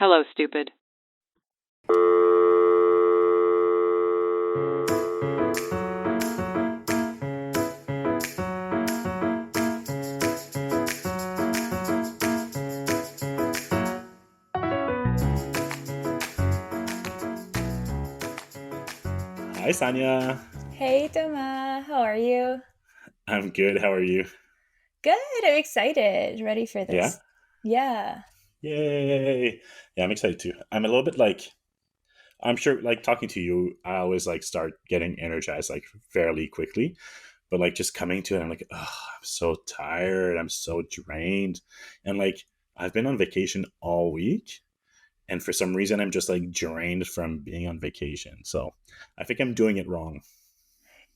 Hello, stupid. Hi, Saniya. Hey, Doma, how are you? I'm good. How are you? Good, I'm excited. Ready for Yeah? this. Yeah. Yay. Yeah, I'm excited too. I'm a little bit I'm sure, talking to you, I always start getting energized fairly quickly. But just coming to it, I'm like, oh, I'm so tired. I'm so drained. And I've been on vacation all week. And for some reason, I'm just drained from being on vacation. So I think I'm doing it wrong.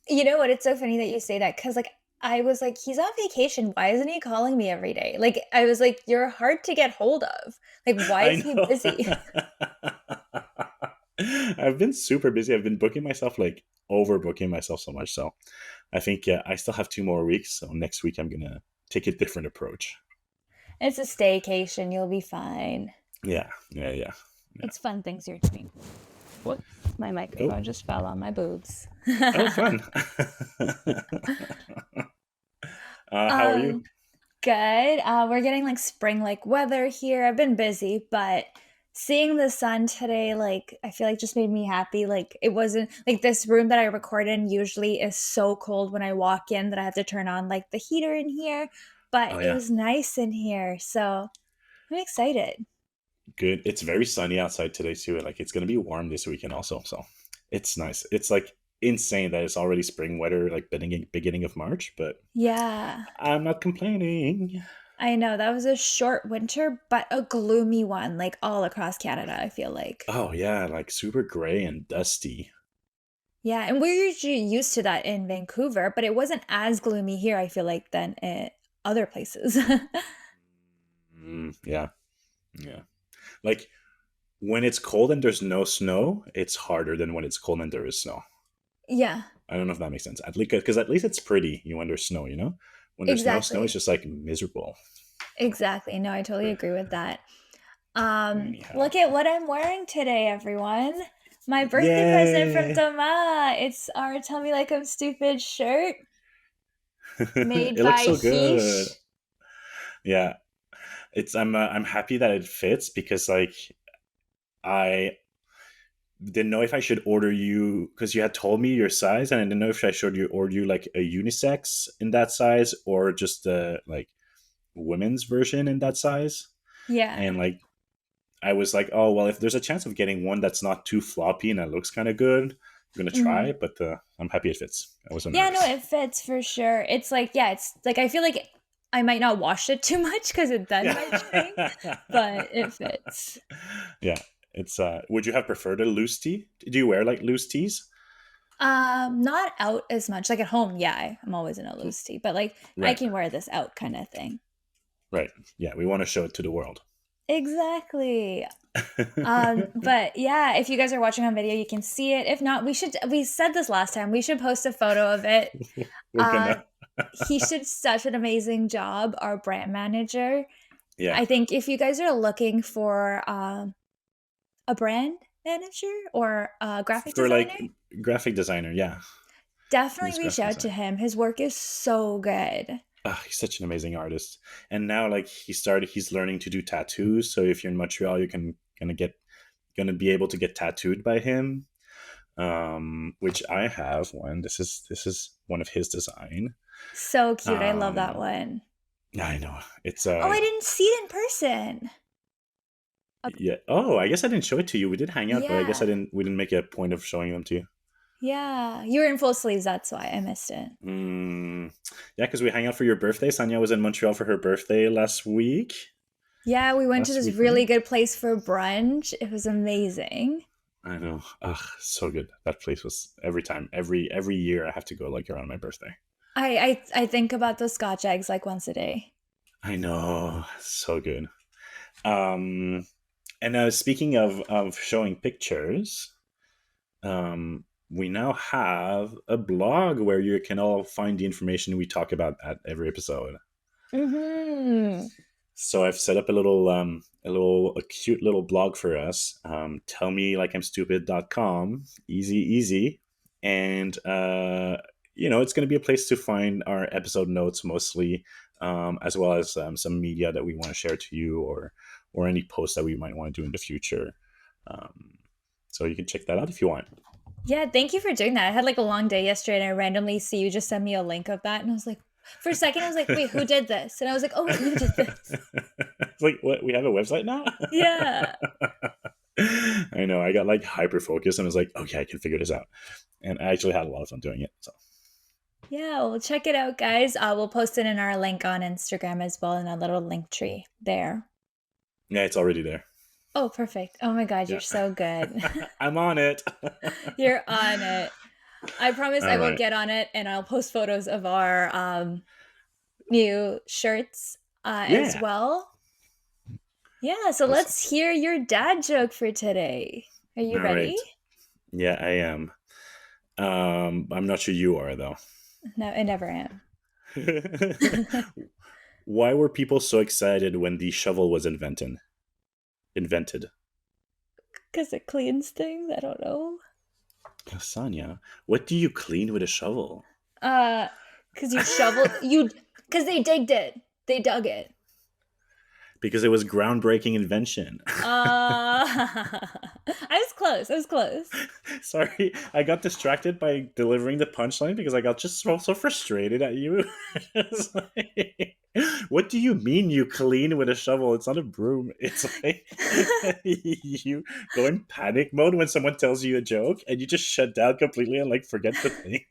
You know what? It's so funny that you say that because, I was like, he's on vacation. Why isn't he calling me every day? I was like, you're hard to get hold of. Like, why I is he know. busy? I've been super busy. I've been booking myself, overbooking myself so much. So I think, yeah, I still have 2 more weeks. So next week I'm gonna take a different approach. It's a staycation. You'll be fine. Yeah, yeah, yeah, yeah. It's fun things you're doing. Whoops, my Oh, microphone just fell on my boobs. oh, fun. How are you? um, Good. We're getting spring weather here. I've been busy, but seeing the sun today, I feel like just made me happy. It wasn't like this room that I record in usually is so cold when I walk in that I have to turn on the heater in here, but Oh it yeah, was nice in here. So I'm excited. good. It's very sunny outside today too. It's gonna be warm this weekend also. So it's nice. It's insane that it's already spring weather, beginning of March. But Yeah. I'm not complaining. I know that was a short winter, but a gloomy one, all across Canada, I feel like. Oh yeah, super gray and dusty. Yeah, and we're usually used to that in Vancouver, but it wasn't as gloomy here, I feel like, than in other places. Yeah, yeah. Like when it's cold and there's no snow, it's harder than when it's cold and there is snow. Yeah, I don't know if that makes sense. At least because at least it's pretty. When there's snow, when there's no snow, it's exactly. just miserable. Exactly. No, I totally agree with that. Anyhow, Look at what I'm wearing today, everyone. My birthday present from yay! Doma. It's our Tell Me Like I'm Stupid shirt made It looks by so good. Heish. Yeah, I'm happy that it fits because I didn't know if I should order you because you had told me your size, and I didn't know if I should order you a unisex in that size or just women's version in that size. Yeah. And I was like, oh well, if there's a chance of getting one that's not too floppy and that looks kind of good, I'm gonna try. Mhm. But I'm happy it fits. I was so Yeah, no, nervous. it fits for sure. It's yeah, it's I feel like I might not wash it too much because it then Yeah. might shrink, but it fits. Yeah. It's would you have preferred a loose tee? Do you wear loose tees? Not out as much. At home, yeah, I'm always in a loose tee, but I Right. can wear this out kind of thing. Right. Yeah, we want to show it to the world. Exactly. But yeah, if you guys are watching on video, you can see it. If not, we said this last time, we should post a photo of it. We're Uh gonna he did such an amazing job, our brand manager. Yeah. I think if you guys are looking for a brand manager or a graphic For designer, graphic designer, yeah. definitely He's reach graphic out to designer. him. His work is so good. He's such an amazing artist. And now he's learning to do tattoos. So if you're in Montreal, you can gonna be able to get tattooed by him. Which I have one. This is one of his design. So cute. I love that Um one. I know. It's Oh, I didn't see it in person. Okay. yeah. Oh, I guess I didn't show it to you. We did hang out, but I guess I Yeah. didn't we didn't make a point of showing them to you. Yeah. You were in full sleeves, that's why I missed it. Mm, yeah, because we hang out for your birthday. Sanya was in Montreal for her birthday last week. Yeah, we went to Last this week, right? really good place for brunch. It was amazing. I know. Ugh, so good. That place was every time, every year I have to go around my birthday. I think about those Scotch eggs once a day. I know. So good. Um and speaking of showing pictures, we now have a blog where you can all find the information we talk about at every episode. Mm-hmm. So I've set up a cute little blog for us. Tell me like I'm stupid.com. Easy, easy. And it's going to be a place to find our episode notes mostly, as well as some media that we want to share to you, or any posts that we might want to do in the future. Um, so you can check that out if you want. Yeah, thank you for doing that. I had like a long day yesterday and I randomly see you just send me a link of that. And I was like, for a second, I was like, wait, who did this? And I was like, oh, wait, you did this. It's like, what? We have a website now? Yeah. I know. I got like hyper focused and was like, okay, I can figure this out. And I actually had a lot of fun doing it. So Yeah, well, check it out, guys. We'll post it in our link on Instagram as well in a little link tree there. yeah, it's already there. Oh, perfect. Oh my God, you're Yeah. so good. I'm on it. You're on it. I promise I All will right. get on it and I'll post photos of our new shirts as Yeah. well. Yeah, so Awesome. let's hear your dad joke for today. Are you All ready? right. Yeah, I am. I'm not sure you are though. No, I never am. Why were people so excited when the shovel was invented? Because it cleans things. I don't know. Sanya, what do you clean with a shovel? Uh, because you shoveled you. Because they digged it. They dug it. Because it was groundbreaking invention. I was close. I was close. Sorry, I got distracted by delivering the punchline because I got just so frustrated at you. It's like, what do you mean you clean with a shovel? It's not a broom. It's like you go in panic mode when someone tells you a joke and you just shut down completely and like forget to think.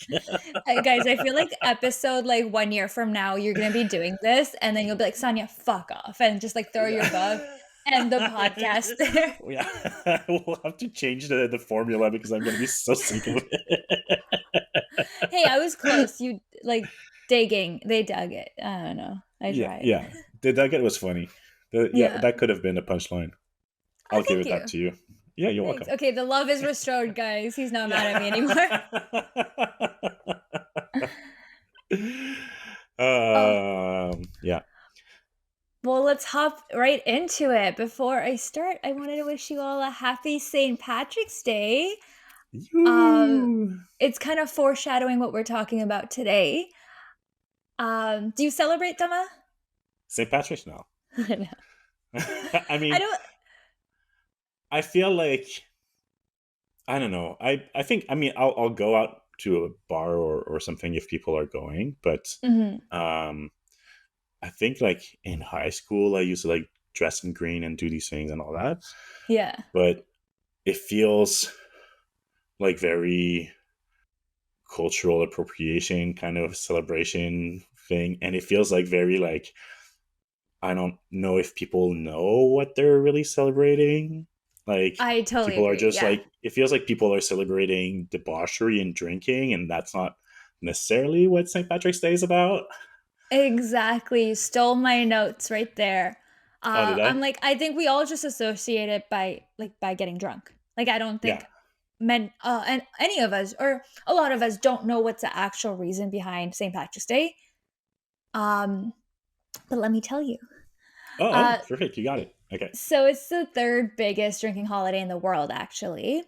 Guys, I feel like episode like 1 year from now, you're gonna be doing this, and then you'll be like, Sanya, fuck off, and just like throw your book and the podcast there. Yeah, we'll have to change the formula because I'm going to be so sick of it. Hey, I was close. You like digging. They dug it. I don't know. I Yeah, tried. yeah. The nugget was funny. Yeah, Yeah. that could have been a punchline. Oh, I'll give thank it that you. to you. Yeah, you're Thanks. welcome. Okay, the love is restored, guys. He's not mad at me anymore. Yeah. Oh, Yeah. well, let's hop right into it. Before I start, I wanted to wish you all a happy St. Patrick's Day. Uh, You. it's kind of foreshadowing what we're talking about today. Do you celebrate Dama? St. Patrick's now. I know. I I mean, don't. I feel like I don't know. I think I mean I'll go out to a bar or something if people are going, but Mhm. um I think like in high school I used to like dress in green and do these things and all that. Yeah, But it feels like very cultural appropriation kind of celebration thing. And it feels like very like I don't know if people know what they're really celebrating. Like I totally people are agree. just Yeah. like it feels like people are celebrating debauchery and drinking, and that's not necessarily what St. Patrick's Day is about. Exactly. Stole my notes right there. Oh, did I'm I? like, I think we all just associate it by getting drunk. Like, I don't Yeah. think men and any of us or a lot of us don't know what's the actual reason behind St. Patrick's Day. Um, but let me tell you. Oh, Uh, perfect. You got it. Okay. so it's the third biggest drinking holiday in the world, actually.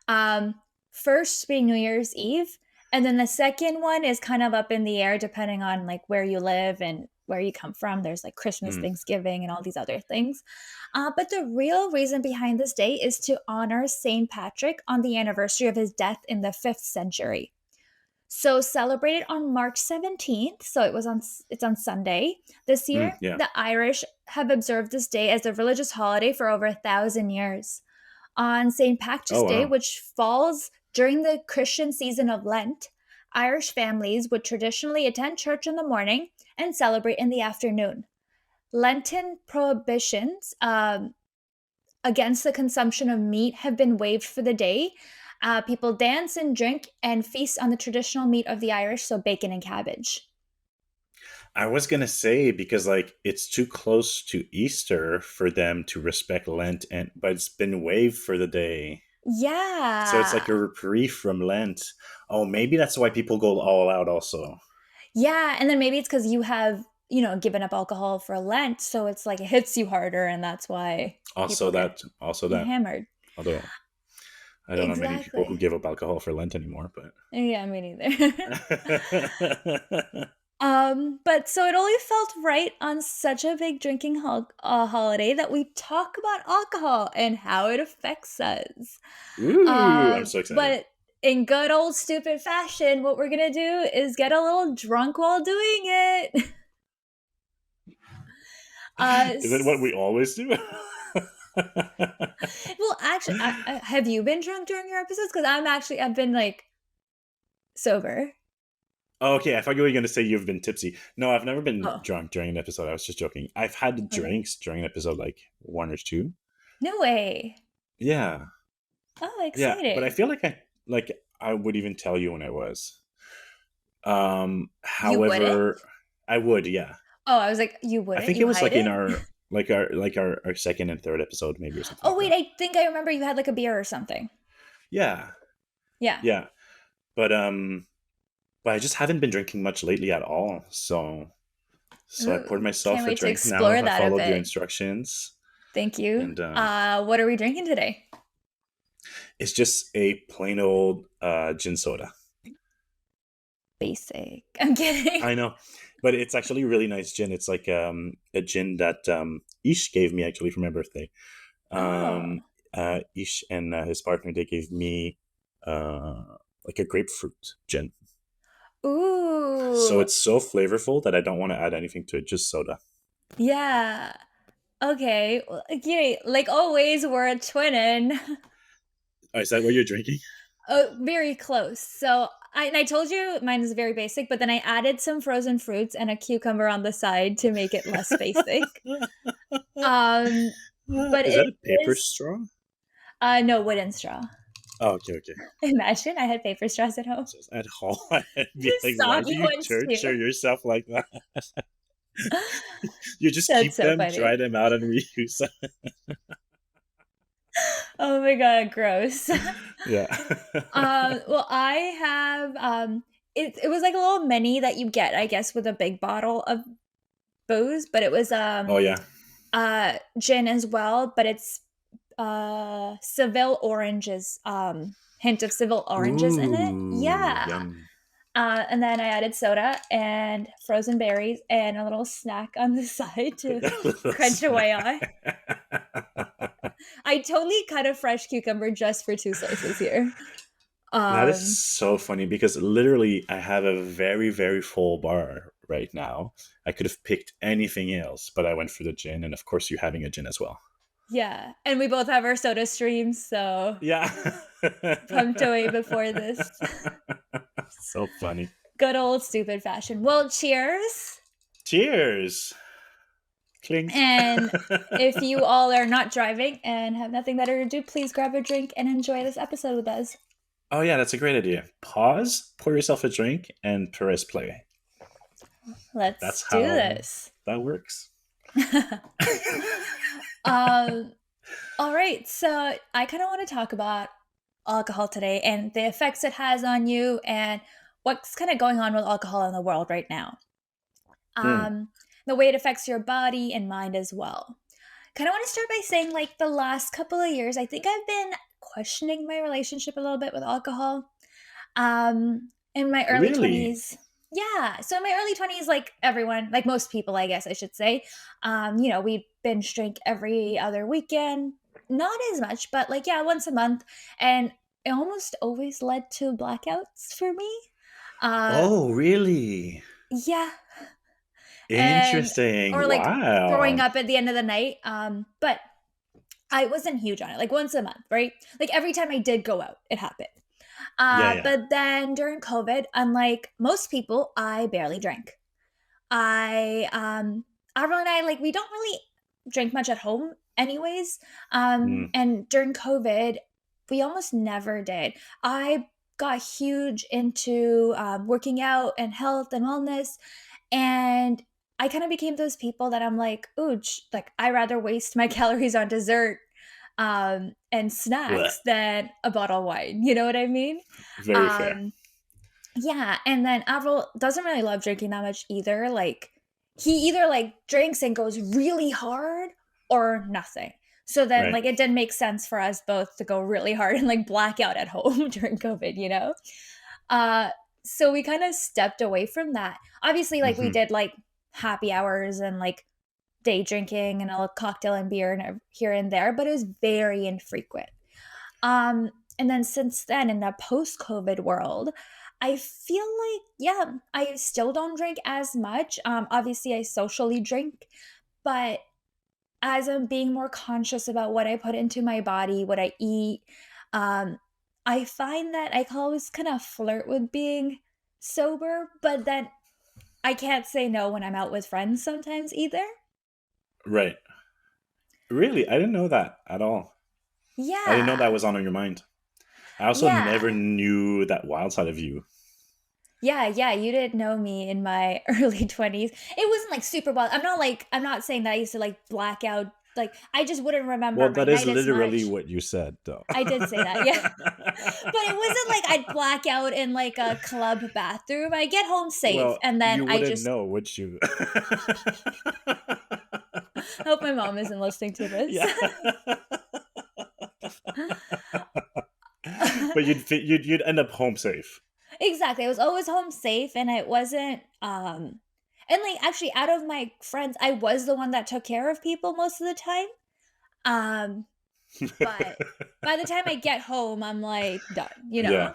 Um, first being New Year's Eve, and then the second one is kind of up in the air depending on like where you live and where you come from. There's like Christmas, Mm, Thanksgiving, and all these other things. But the real reason behind this day is to honor Saint Patrick on the anniversary of his death in the 5th century. So celebrated on March 17th, so it's on Sunday. This year, yeah. the Irish have observed this day as a religious holiday for over 1,000 years. On St. Patrick's Oh, Day, wow. which falls during the Christian season of Lent, Irish families would traditionally attend church in the morning and celebrate in the afternoon. Lenten prohibitions against the consumption of meat have been waived for the day. People dance and drink and feast on the traditional meat of the Irish, so bacon and cabbage. I was gonna say because like it's too close to Easter for them to respect Lent, and but it's been waived for the day, so it's Yeah. like a reprieve from Lent. Oh, maybe that's why people go all out. Also, Yeah. And then maybe it's because you have given up alcohol for Lent, so it's like it hits you harder, and that's why Also people get that, also that. hammered. Although I don't know many people who Exactly. give up alcohol for Lent anymore, but Yeah, me neither. But so it only felt right on such a big drinking holiday that we talk about alcohol and how it affects us. ooh, I'm so excited. But in good old stupid fashion, what we're gonna do is get a little drunk while doing it. Is it what S we always do? well, actually, have you been drunk during your episodes? Because I've been, like, sober. Okay, I thought you were going to say you've been tipsy. No, I've never been Oh, drunk during an episode. I was just joking. I've had okay. drinks during an episode, like one or two. No way. Yeah, Oh, yeah, but I exciting. feel like I would even tell you when I was. You wouldn't? However, I would, yeah. Oh, I was like, "You I wouldn't? think it You was hide like in it?" our second and third episode, maybe or something Oh, like wait, that. I think I remember you had, like, a beer or something. Yeah, Yeah. yeah, but but I just haven't been drinking much lately at all. So I poured Ooh, can't myself a wait to drink now. explore I that a followed your bit. instructions, Thank you. and What are we drinking today? it's just a plain old gin soda. Basic. I'm kidding. I know, but it's actually really nice gin. It's like a gin that Ish gave me actually for my birthday. Um, Oh. Ish and his partner, they gave me uh, like a grapefruit gin. So Ooh. it's so flavorful that I don't want to add anything to it, just soda. Yeah. Okay. Well, yeah, like always, we're a twinning. Oh, is that what you're drinking? Oh, very close. So I told you mine is very basic, but then I added some frozen fruits and a cucumber on the side to make it less basic. Um, but Is it that a paper is straw? no wooden straw. Oh, okay, okay. Imagine I had paper straws at home. So it's at home. I'd be like, why do Soggy you ones torture too. yourself like that? You just That's keep so them, funny. try them out, and reuse them. Oh my god, gross. Yeah. Well, I have it was like a little mini that you get, I guess, with a big bottle of booze, but it was Oh yeah. gin as well, but it's Seville oranges, hint of Seville oranges in it. Ooh, Yeah. yum. And then I added soda and frozen berries and a little snack on the side to That little crunch away snack. on. I totally cut a fresh cucumber just for 2 slices here. That is Um, so funny because literally I have a very, very full bar right now. I could have picked anything else, but I went for the gin, and of course you're having a gin as well. yeah, and we both have our soda streams, so Yeah. pumped away before this. So funny. Good old stupid fashion. Well, cheers. Cheers. Clink. And if you all are not driving and have nothing better to do, please grab a drink and enjoy this episode with us. Oh yeah, that's a great idea. Pause, pour yourself a drink, and press play. Let's That's do how this. that works. um, all right. So I kind of want to talk about alcohol today and the effects it has on you and what's kind of going on with alcohol in the world right now. Hmm. Um, the way it affects your body and mind as well. Kind of want to start by saying, like, the last couple of years, I think I've been questioning my relationship a little bit with alcohol. In my early Really? 20s, yeah. So in my early 20s, like everyone, like most people, I guess I should say, we binge drink every other weekend. Not as much, but like, yeah, once a month. And it almost always led to blackouts for me. Uh, Oh, really? yeah. And, Interesting. or like throwing Wow. up at the end of the night. But I wasn't huge on it, like once a month, right? Like every time I did go out, it happened. Yeah, yeah. But then during COVID, unlike most people, I barely drank. I Avril and I, like, we don't really drink much at home anyways. Hmm. And during COVID, we almost never did. I got huge into working out and health and wellness, and I kind of became those people that I'm like, ooh, like I rather waste my calories on dessert and Blech. snacks than a bottle of wine. You know what I mean? Very fair. Um, yeah, and then Avril doesn't really love drinking that much either. Like, he either like drinks and goes really hard or nothing. So then Right. like it didn't make sense for us both to go really hard and like black out at home during COVID, you know? Uh so we kind of stepped away from that. Obviously like we Hmm. did like happy hours and like day drinking and a cocktail and beer and here and there, but it was very infrequent. Um, and then since then, in the post COVID world, I feel like, yeah, I still don't drink as much. Obviously, I socially drink, but as I'm being more conscious about what I put into my body, what I eat, um, I find that I can always kind of flirt with being sober, but then I can't say no when I'm out with friends sometimes either. Right. Really, I didn't know that at all. I didn't know that Yeah. was on your mind. I also never Yeah. knew that wild side of you. Yeah, yeah, you didn't know me in my early 20s. It wasn't, like, super wild. I'm not saying that I used to, like, black out, like, I just wouldn't remember Well, my that is night as literally much. what you said, though. I did say that, yeah. But it wasn't like I'd black out in, like, a club bathroom. I get home safe, Well, and then you I wouldn't just know, would you? I hope my mom isn't listening to this. Yeah. But you'd end up home safe. Exactly, I was always home safe, and I wasn't, and, like, actually, out of my friends, I was the one that took care of people most of the time. Um But by the time I get home, I'm, like, done, you Yeah. know?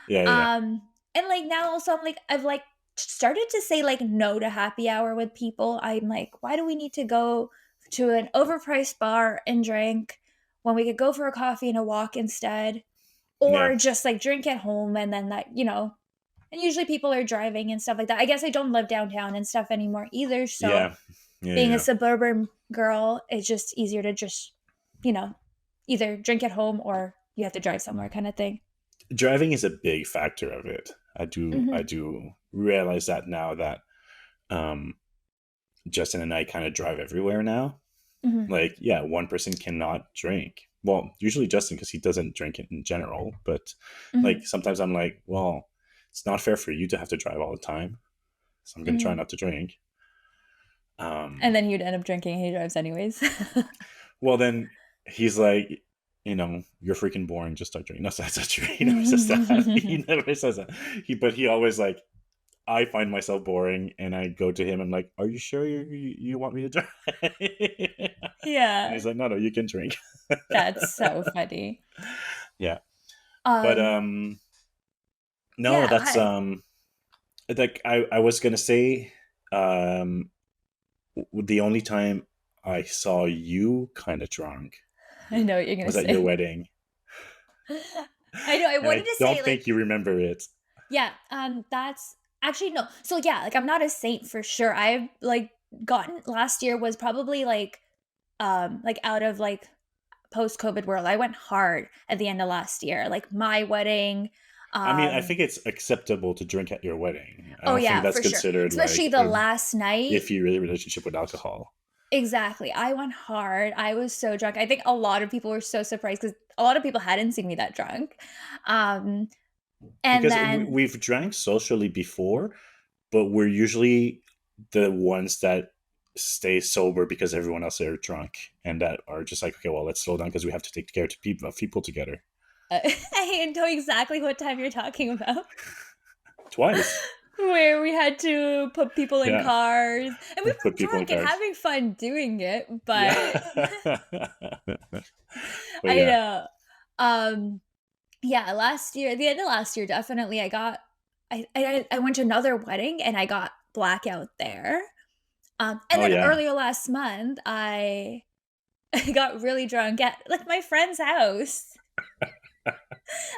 Yeah, yeah, yeah. Um, and, like, now also I'm, like I've, like, started to say, like, no to happy hour with people. I'm, like, "Why do we need to go to an overpriced bar and drink when we could go for a coffee and a walk instead? Yeah. Or just, like, drink at home," and then that you know? And usually people are driving and stuff like that. I guess I don't live downtown and stuff anymore either, so Yeah. Yeah, being a yeah. suburban girl, it's just easier to just, you know, either drink at home or you have to drive somewhere kind of thing. Driving is a big factor of it. I Mhm, do realize that now that um Justin and I kind of drive everywhere now. mhm, Like, yeah, one person cannot drink. Well, usually Justin because he doesn't drink it in general, but like mhm, sometimes I'm like, well, it's not fair for you to have to drive all the time, so I'm gonna try mhm. not to drink. And Um, then you'd end up drinking and he drives anyways. well, then he's like, you're freaking boring. Just start drinking. No, that's not true. He never says that. He never says that. But he always like, I find myself boring, and I go to him and like, are you sure you want me to drive? And Yeah, he's like, no, no, you can drink. that's so funny. Yeah, but Um, no, yeah, that's hi. like I was gonna say, um, the only time I saw you kind of drunk I know what you're gonna was at your say. wedding, I know, I and wanted I to say, don't like think you remember it. yeah, that's actually, no. So, yeah, like, I'm not a saint for sure. I've, like, gotten last year was probably, like, out of, like, post-COVID world. I went hard at the end of last year, like, my wedding, I mean, I um think it's acceptable to drink at your wedding. I oh, don't think yeah, that's for sure. considered Especially like the a last night. iffy relationship with alcohol. Exactly, I went hard, I was so drunk. I think a lot of people were so surprised because a lot of people hadn't seen me that drunk. Um, and Because then we've drank socially before, but we're usually the ones that stay sober because everyone else are drunk and that are just like, okay, well, let's slow down because we have to take care of people together. I know exactly what time you're talking about. Twice. Where we had to put people in Yeah. cars, and we Put were people in drunk and cars. having fun doing it, Yeah. but But I yeah. know. Um, yeah, last year, the end of last year, definitely, I went to another wedding and I got blackout there. And Oh then yeah. earlier last month, I got really drunk at like my friend's house.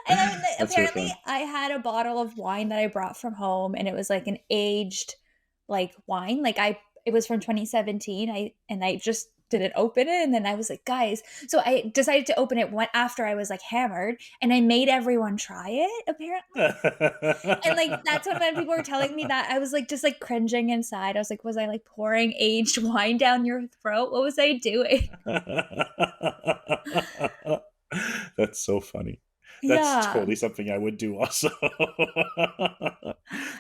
And That's so apparently fun. I had a bottle of wine that I brought from home and it was like an aged like wine. Like it was from 2017. I just didn't open it and then I was like, guys, so I decided to open it one after I was like hammered and I made everyone try it apparently. And like that's when people were telling me that I was like just like cringing inside. I was like, was I like pouring aged wine down your throat? What was I doing? That's so funny. That's Yeah. totally something I would do also.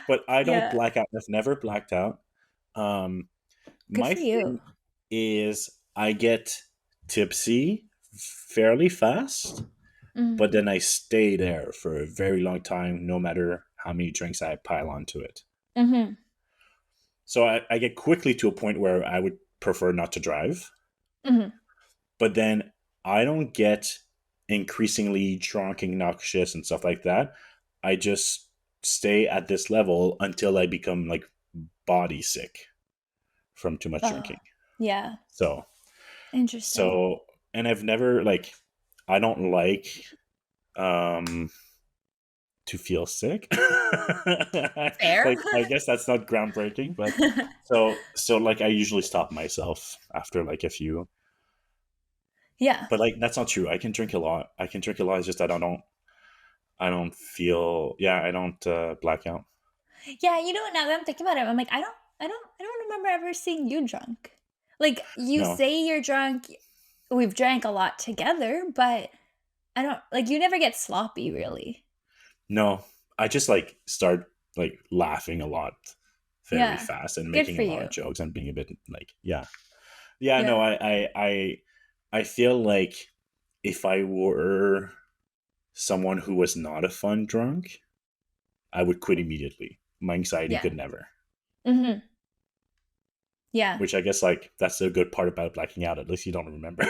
But I don't Yeah. black out. I've never blacked out. Um, Good My for thing you. is I get tipsy fairly fast, Mm. but then I stay there for a very long time, no matter how many drinks I pile onto it. Mhm. So I get quickly to a point where I would prefer not to drive, Mhm. but then I don't get increasingly drunk and noxious and stuff like that. I just stay at this level until I become like body sick from too much Oh, drinking. yeah. So, Interesting. so, and I've never like, I don't like um to feel sick. Fair. Like, I guess that's not groundbreaking, but so like I usually stop myself after like a few. Yeah. But like that's not true. I can drink a lot. I can drink a lot. It's just I don't feel, yeah, I don't black out. Yeah, you know what, now that I'm thinking about it, I'm like, I don't remember ever seeing you drunk. Like, you No. say you're drunk, we've drank a lot together, but I don't like, you never get sloppy, really. No. I just like start like laughing a lot very Yeah. fast and Good making for a lot of you. jokes and being a bit like, yeah. Yeah, no, Yeah. I feel like if I were someone who was not a fun drunk, I would quit immediately. My anxiety Yeah. could never. Mhm. Yeah. Which I guess like that's the good part about blacking out. At least you don't remember.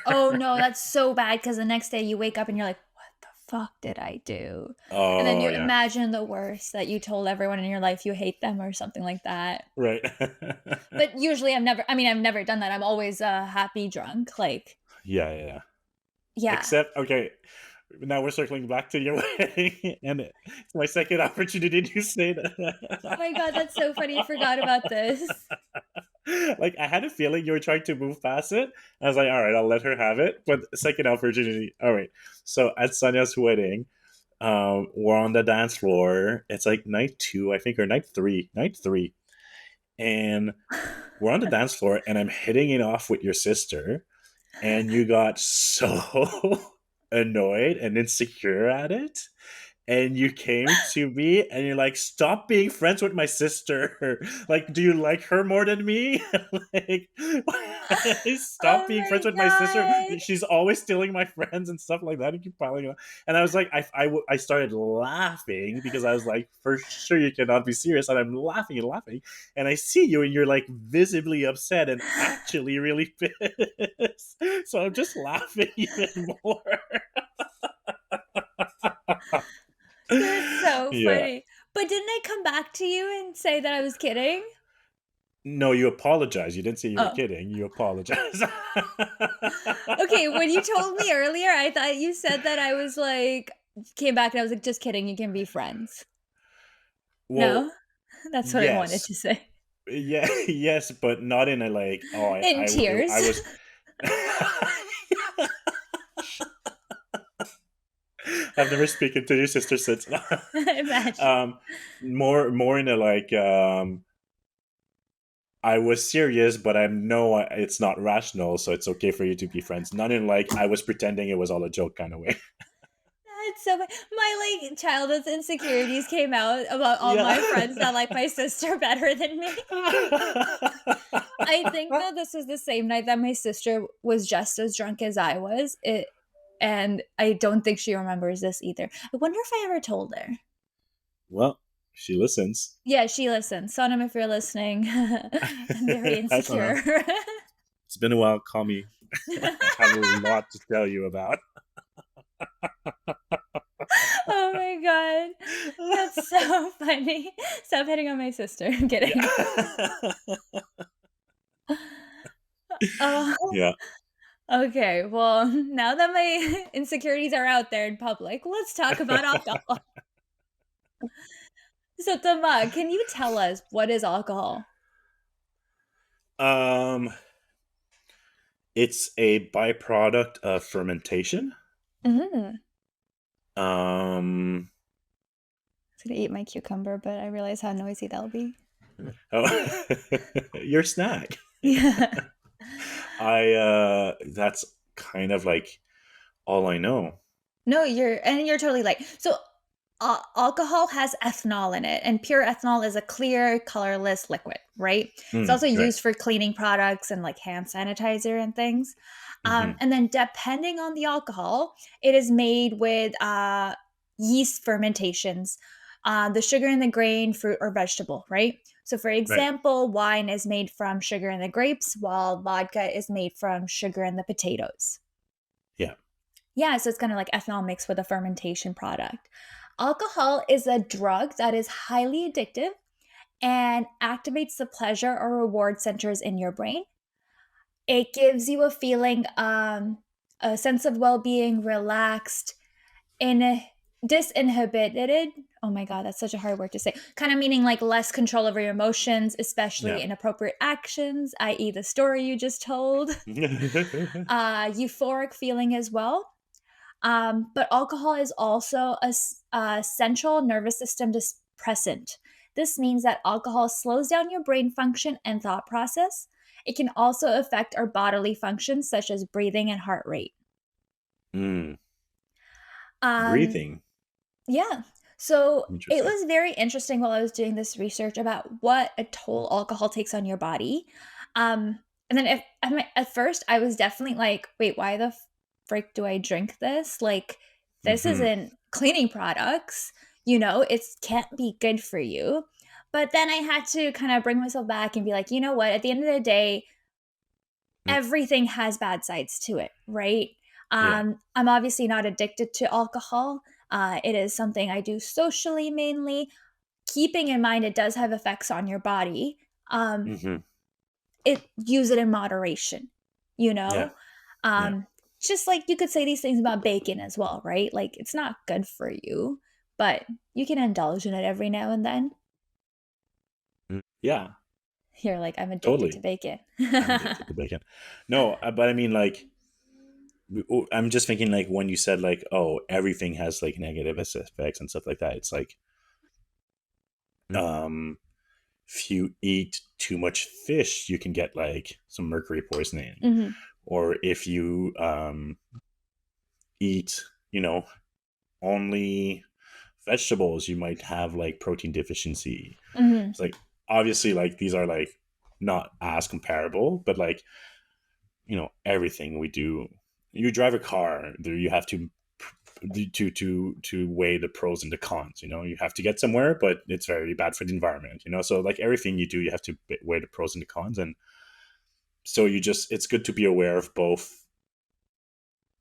Oh, no, that's so bad because the next day you wake up and you're like, "What the fuck did I do?" And then Oh you yeah, imagine the worst, that you told everyone in your life you hate them or something like that. right. But usually I've never done that. I'm always a happy drunk, like, Yeah, yeah, yeah. yeah. Except okay, now we're circling back to your wedding, and it's my second opportunity to say Oh my god, that. that's so funny, I forgot about this. Like I had a feeling you were trying to move past it. I was like, all right, I'll let her have it. But second opportunity. All right. So at Sonia's wedding, we're on the dance floor. It's like night two, I think, or night three. Night three. And we're on the dance floor and I'm hitting it off with your sister. And you got so annoyed and insecure at it, and you came to me and you're like, stop being friends with my sister. Like, do you like her more than me? Like, stop Oh being my friends with my sister. god. She's always stealing my friends and stuff like that and keep piling on. And I was like, I started laughing because I was like, for sure you cannot be serious. And I'm laughing and laughing, and I see you and you're like visibly upset and actually really pissed. So I'm just laughing even more. You're so Yeah. funny. But didn't I come back to you and say that I was kidding? No, you apologize. You didn't say you were Oh. kidding. You apologize. Okay, when you told me earlier, I thought you said that I was like came back and I was like, "Just kidding, you can be friends." Well, No? That's what I wanted yes. to say. Yeah, yes, but not in a like, oh, In I tears. was. I've never spoken to your sister since. Imagine. um, more in a like, I was serious, but I know it's not rational, so it's okay for you to be friends. Not in like I was pretending it was all a joke kind of way. That's so my, like, childhood insecurities came out about all Yeah. my friends that like my sister better than me. I think though this was the same night that my sister was just as drunk as I was. And I don't think she remembers this either. I wonder if I ever told her. Well, she listens. Yeah, she listens. Sonam, if you're listening, I'm very I don't know. insecure. It's been a while. Call me. I have a lot to tell you about. Oh my god. That's so funny. Stop hitting on my sister. I'm kidding. Yeah. Oh, Yeah. okay. Well, now that my insecurities are out there in public, let's talk about alcohol. So, Tama, can you tell us what is alcohol? um, it's a byproduct of fermentation. Mm. Um, I was gonna eat my cucumber, but I realize how noisy that'll be. oh, your snack. Yeah. I that's kind of like all I know. No, you're totally right. So Alcohol has ethanol in it, and pure ethanol is a clear, colorless liquid, right? It's also Right. used for cleaning products and like hand sanitizer and things. Hmm. And then, depending on the alcohol, it is made with yeast fermentations, the sugar in the grain, fruit, or vegetable, right? So, for Right. example, wine is made from sugar in the grapes, while vodka is made from sugar in the potatoes. Yeah. Yeah, so it's kind of like ethanol mixed with a fermentation product. Alcohol is a drug that is highly addictive and activates the pleasure or reward centers in your brain. It gives you a feeling, a sense of well being, relaxed, in disinhibited. Oh my God, that's such a hard word to say. Kind of meaning like less control over your emotions, especially Yeah. inappropriate actions, i.e., the story you just told. Euphoric feeling as well. But alcohol is also a central nervous system depressant. This means that alcohol slows down your brain function and thought process. It can also affect our bodily functions, such as breathing and heart rate. Mm. Um, Breathing. yeah. So it Interesting. was very interesting while I was doing this research about what a toll alcohol takes on your body. Um, and then at first I was definitely like, wait, why the frick do I drink this? Like, this Hmm. isn't cleaning products, it can't be good for you. But then I had to kind of bring myself back and be like, you know what? At the end of the day, everything has bad sides to it, right? Yeah. I'm obviously not addicted to alcohol. It is something I do socially mainly. Keeping in mind it does have effects on your body. Um, Hmm. it use it in moderation, you Yeah. know. Yeah. Um, just like you could say these things about bacon as well, right? Like it's not good for you, but you can indulge in it every now and then. Yeah. You're like, I'm addicted to Totally. bacon. I'm addicted to bacon. No, but I mean, like, I'm just thinking, like, when you said, like, oh, everything has like negative effects and stuff like that. It's like, um, if you eat too much fish, you can get like some mercury poisoning, Hmm. or if you eat, you know, only vegetables, you might have like protein deficiency. Hmm. It's like, obviously, like, these are like not as comparable, but like, everything we do, you drive a car there, you have to weigh the pros and the cons. You have to get somewhere, but it's very bad for the environment. So like everything you do, you have to weigh the pros and the cons. And so it's good to be aware of both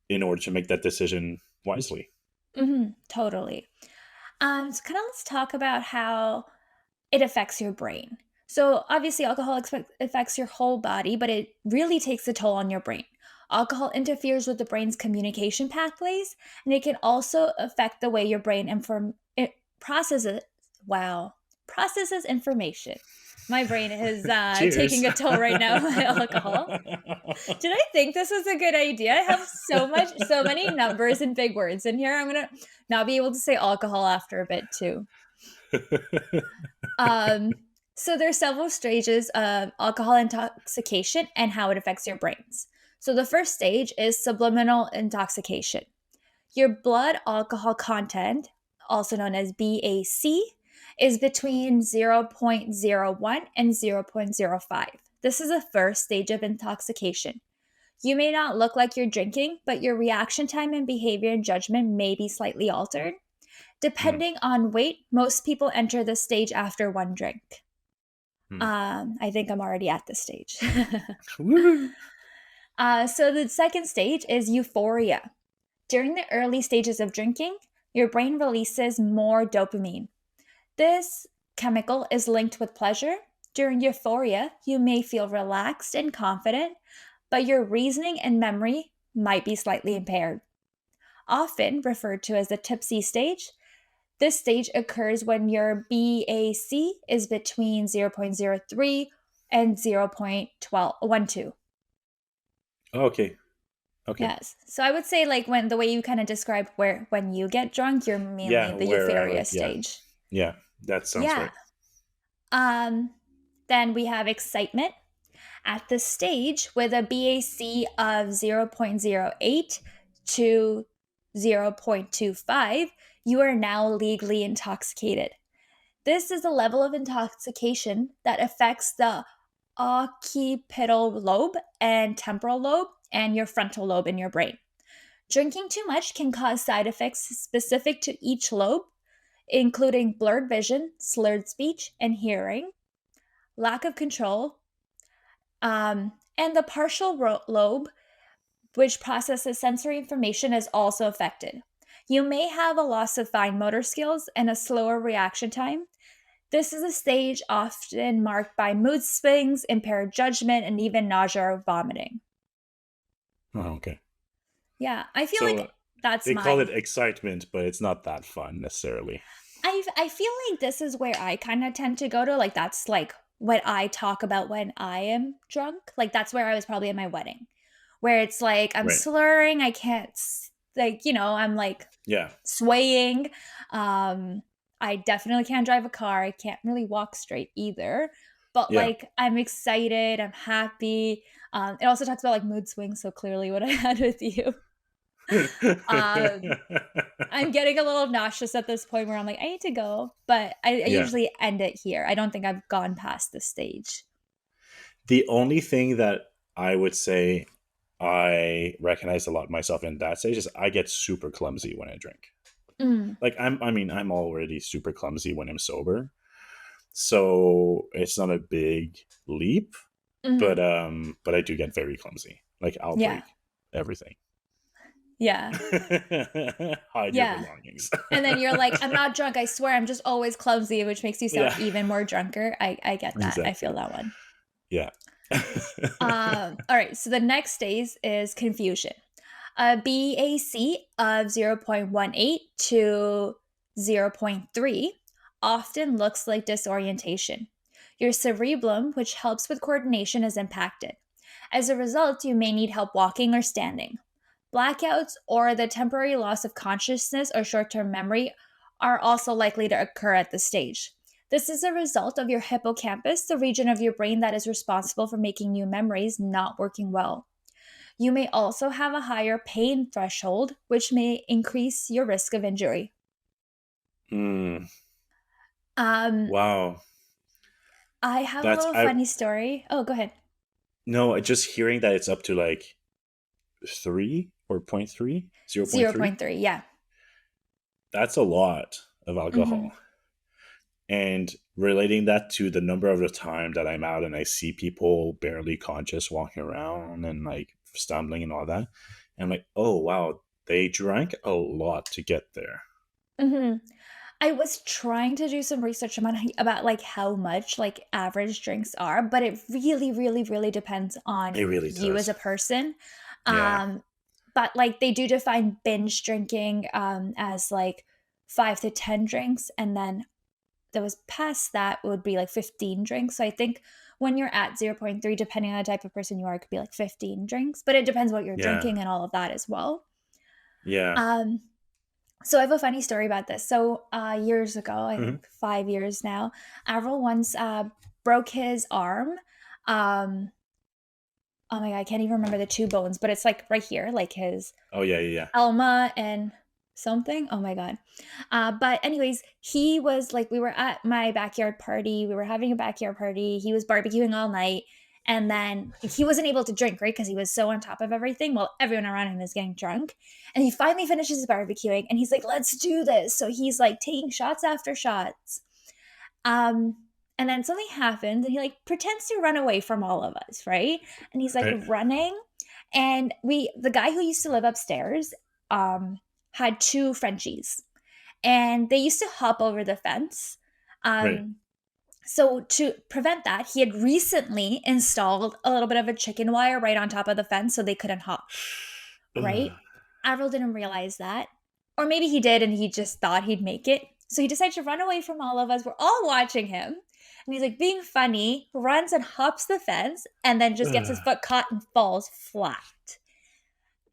in order to make that decision wisely. Hmm. Totally. So kind of let's talk about how it affects your brain. So, obviously, alcohol affects your whole body, but it really takes a toll on your brain. Alcohol interferes with the brain's communication pathways, and it can also affect the way your brain it processes. Wow, processes information. My brain is Cheers. taking a toll right now by alcohol. Did I think this was a good idea? I have so many numbers and big words in here. I'm gonna not be able to say alcohol after a bit too. Um, so there's several stages of alcohol intoxication and how it affects your brains. So the first stage is subliminal intoxication. Your blood alcohol content, also known as BAC, is between zero point zero 0.01 and zero point zero 0.05. This is the first stage of intoxication. You may not look like you're drinking, but your reaction time and behavior and judgment may be slightly altered. Hmm. Depending on weight, most people enter this stage after one drink. Hmm. I think I'm already at this stage. Woo. So the second stage is euphoria. During the early stages of drinking, your brain releases more dopamine. This chemical is linked with pleasure. During euphoria, you may feel relaxed and confident, but your reasoning and memory might be slightly impaired. Often referred to as the tipsy stage, this stage occurs when your BAC is between zero point zero 0.03 and 0.12. Okay. Okay. Yes. So I would say like when the way you kind of described where when you get drunk, you're mainly Yeah, in the where I euphoria like, yeah. stage. Yeah, that sounds Yeah. right. Um then we have excitement. At this stage, with a BAC of zero point zero 0.08 to 0.25, You are now legally intoxicated. This is a level of intoxication that affects the occipital lobe and temporal lobe and your frontal lobe in your brain. Drinking too much can cause side effects specific to each lobe, including blurred vision, slurred speech, and hearing, lack of control, and the partial lobe, which processes sensory information, is also affected. You may have a loss of fine motor skills and a slower reaction time. This is a stage often marked by mood swings, impaired judgment, and even nausea or vomiting. Oh, okay. Yeah, I feel like So that's they call my it excitement, but it's not that fun necessarily. I feel like this is where I kind of tend to go to, like, that's like what I talk about when I am drunk. Like that's where I was probably at my wedding, where it's like I'm Right. slurring, I can't like, I'm like Yeah. swaying. Um I definitely can't drive a car. I can't really walk straight either. But Yeah. like I'm excited, I'm happy. It also talks about like mood swings, so clearly what I had with you. Um I'm getting a little nauseous at this point where I'm like, I need to go, but I Yeah. usually end it here. I don't think I've gone past this stage. The only thing that I would say I recognize a lot myself in that stage is I get super clumsy when I drink. Mm, Like I'm already super clumsy when I'm sober. So it's not a big leap, mhm. but I do get very clumsy. Like I'll Yeah, break everything. yeah, Hide your yeah. belongings. And then you're like, I'm not drunk. I swear, I'm just always clumsy, which makes you sound Yeah. even more drunker. I get that. I feel Exactly. that one. Yeah. All right. So the next stage is confusion. A BAC of 0.18 to zero point 0.3 often looks like disorientation. Your cerebellum, which helps with coordination, is impacted. As a result, you may need help walking or standing. Blackouts or the temporary loss of consciousness or short term memory are also likely to occur at this stage. This is a result of your hippocampus, the region of your brain that is responsible for making new memories, not working well. You may also have a higher pain threshold, which may increase your risk of injury. Mm, Um, wow. I have a That's little I funny story. Oh, go ahead. no, just hearing that it's up to like 3 or point 0.3, 0. 0.3. 0.3, yeah. That's a lot of Hmm. alcohol. And relating that to the number of the time that I'm out and I see people barely conscious walking around and like stumbling and all that, I'm like, oh wow, they drank a lot to get there. Hmm. I was trying to do some research about like how much like average drinks are, but it really, really, really depends on It really you as does. a person. Yeah. Um, but like they do define binge drinking as like 5 to 10 drinks, and then that was past that would be like 15 drinks. So I think when you're at zero point 0.3, depending on the type of person you are, it could be like 15 drinks, but it depends what you're Yeah. drinking and all of that as well. Yeah. Um, so I have a funny story about this. So years ago, I Mhm. think 5 years now, Avril once broke his arm. Um, oh my god, I can't even remember the two bones, but it's like right here, like his Oh yeah, yeah, Elma and something. Oh my god. But anyways, he was like, we were at my backyard party. We were having a backyard party. He was barbecuing all night. And then he wasn't able to drink, right? Because he was so on top of everything while everyone around him is getting drunk. And he finally finishes his barbecuing and he's like, let's do this. So he's like taking shots after shots. Um, and then something happens and he like pretends to run away from all of us, right? And he's like yeah. Right. running. And the guy who used to live upstairs, had two Frenchies and they used to hop over the fence. Right. Um, so to prevent that, he had recently installed a little bit of a chicken wire right on top of the fence so they couldn't hop, right? Ugh. Avril didn't realize that. Or maybe he did and he just thought he'd make it. So he decided to run away from all of us. We're all watching him. And he's like being funny, runs and hops the fence, and then just gets his Ugh. foot caught and falls flat.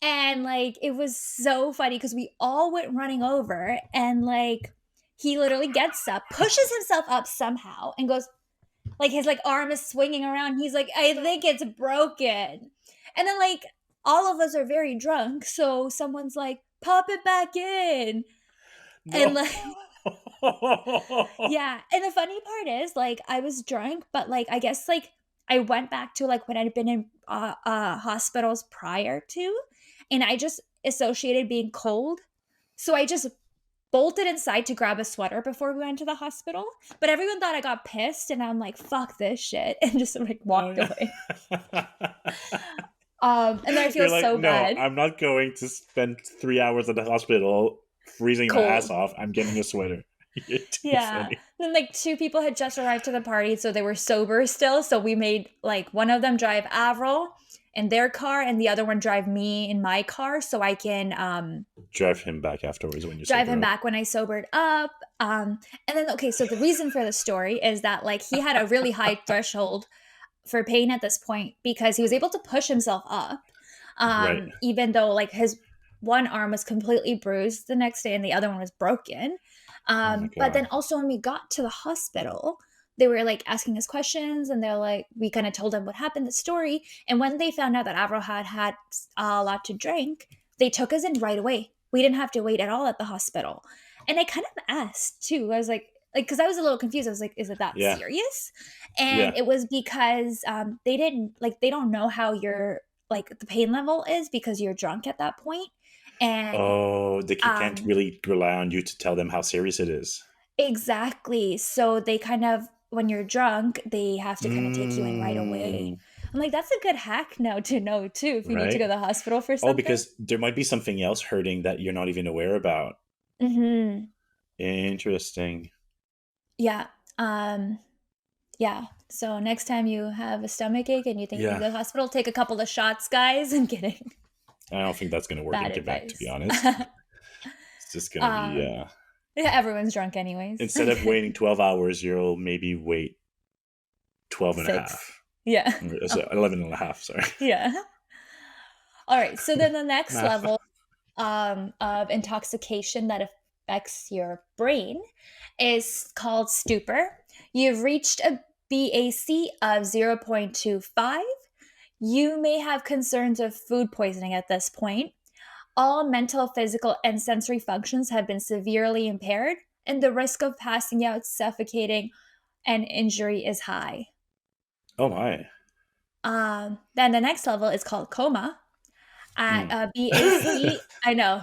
And like it was so funny because we all went running over and like he literally gets up, pushes himself up somehow, and goes like his like arm is swinging around. He's like, I think it's broken. And then like all of us are very drunk, so someone's like, pop it back in. And No. like yeah, and the funny part is, like, I was drunk, but, like, I guess, like, I went back to, like, when I'd been in, hospitals prior to, and I just associated being cold, so I just bolted inside to grab a sweater before we went to the hospital, but everyone thought I got pissed, and I'm like, "Fuck this shit," and just, like, Oh, walked yeah. away. And then I feel You're like, so no, bad. I'm not going to spend 3 hours at the hospital freezing my ass Cold. off. I'm getting a sweater. You're too Yeah. funny. Then, like, 2 people had just arrived to the party, so they were sober still, so we made, like, one of them drive Avril in their car, and the other one drive me in my car so I can, Drive him back afterwards when you drive sober him up. back when I sobered up, and then okay, so the reason for the story is that, like, he had a really high threshold for pain at this point because he was able to push himself up, Right. even though like his one arm was completely bruised the next day and the other one was broken. Oh my But then god. also when we got to the hospital, they were like asking us questions and they're like, we kind of told them what happened, the story. And when they found out that Avril had a lot to drink, they took us in right away. We didn't have to wait at all at the hospital. And I kind of asked too. I was like, because I was a little confused. I was like, is it that Yeah. serious? And Yeah. it was because they didn't like they don't know how your like the pain level is because you're drunk at that point. And Oh, they can't um really rely on you to tell them how serious it is. exactly. So they kind of when you're drunk, they have to kind of take you in right away. Mm, I'm like, that's a good hack now to know too if you need to go right? to the hospital for Oh, something. because there might be something else hurting that you're not even aware about. Mhm. Interesting. Yeah. Um yeah. So next time you have a stomach ache and you think you need to Yeah. go to the hospital, take a couple of shots, guys. I'm kidding. I don't think that's going to work in Bad Quebec, to be advice. honest. It's just going to be, um yeah, everyone's drunk anyways. instead of waiting 12 hours, you'll maybe wait 12 and a 6. half. Yeah. Or, Oh, 11 and a half, sorry. yeah. All right. So then the next Math. level of intoxication that affects your brain is called stupor. You've reached a BAC of 0.25. You may have concerns of food poisoning at this point. All mental, physical, and sensory functions have been severely impaired, and the risk of passing out, suffocating, and injury is high. Oh my. Then the next level is called coma. At Mm. BAC, I know,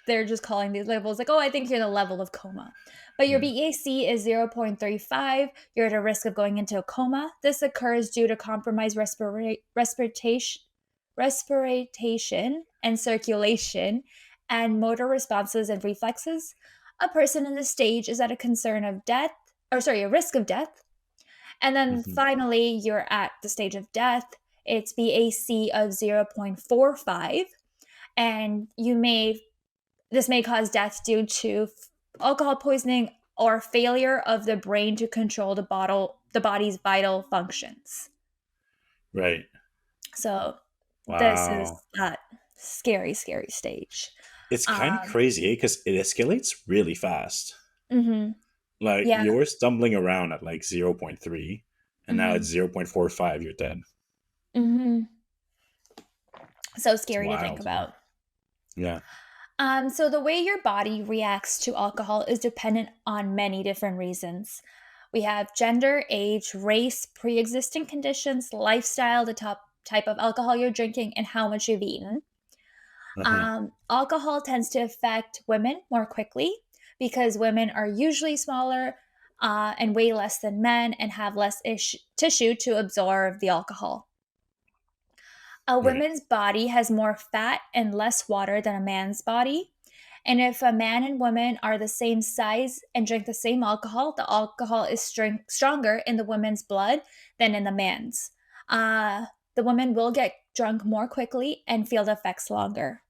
they're just calling these levels like, "Oh, I think you're in the level of coma." But your Yeah. BAC is 0.35, you're at a risk of going into a coma. This occurs due to compromised respiration and circulation and motor responses and reflexes. A person in this stage is at a concern of death, or sorry, a risk of death. And then Mhm. finally, you're at the stage of death. It's BAC of 0.45 and this may cause death due to alcohol poisoning or failure of the brain to control the body's vital functions. Right. So this is Wow. that scary stage. It's kind of Um, crazy because it escalates really fast. mhm. Like Yeah. you're stumbling around at like zero point 0.3, and now it's Mhm. 0.45, you're dead. Mhm. So It's scary to think wild. about. Yeah. So the way your body reacts to alcohol is dependent on many different reasons. We have gender, age, race, pre-existing conditions, lifestyle, the top type of alcohol you're drinking, and how much you've eaten. Uh-huh. Alcohol tends to affect women more quickly because women are usually smaller and weigh less than men and have less tissue to absorb the alcohol. A Right. woman's body has more fat and less water than a man's body. And if a man and woman are the same size and drink the same alcohol, the alcohol is stronger in the woman's blood than in the man's. The woman will get drunk more quickly and feel the effects longer.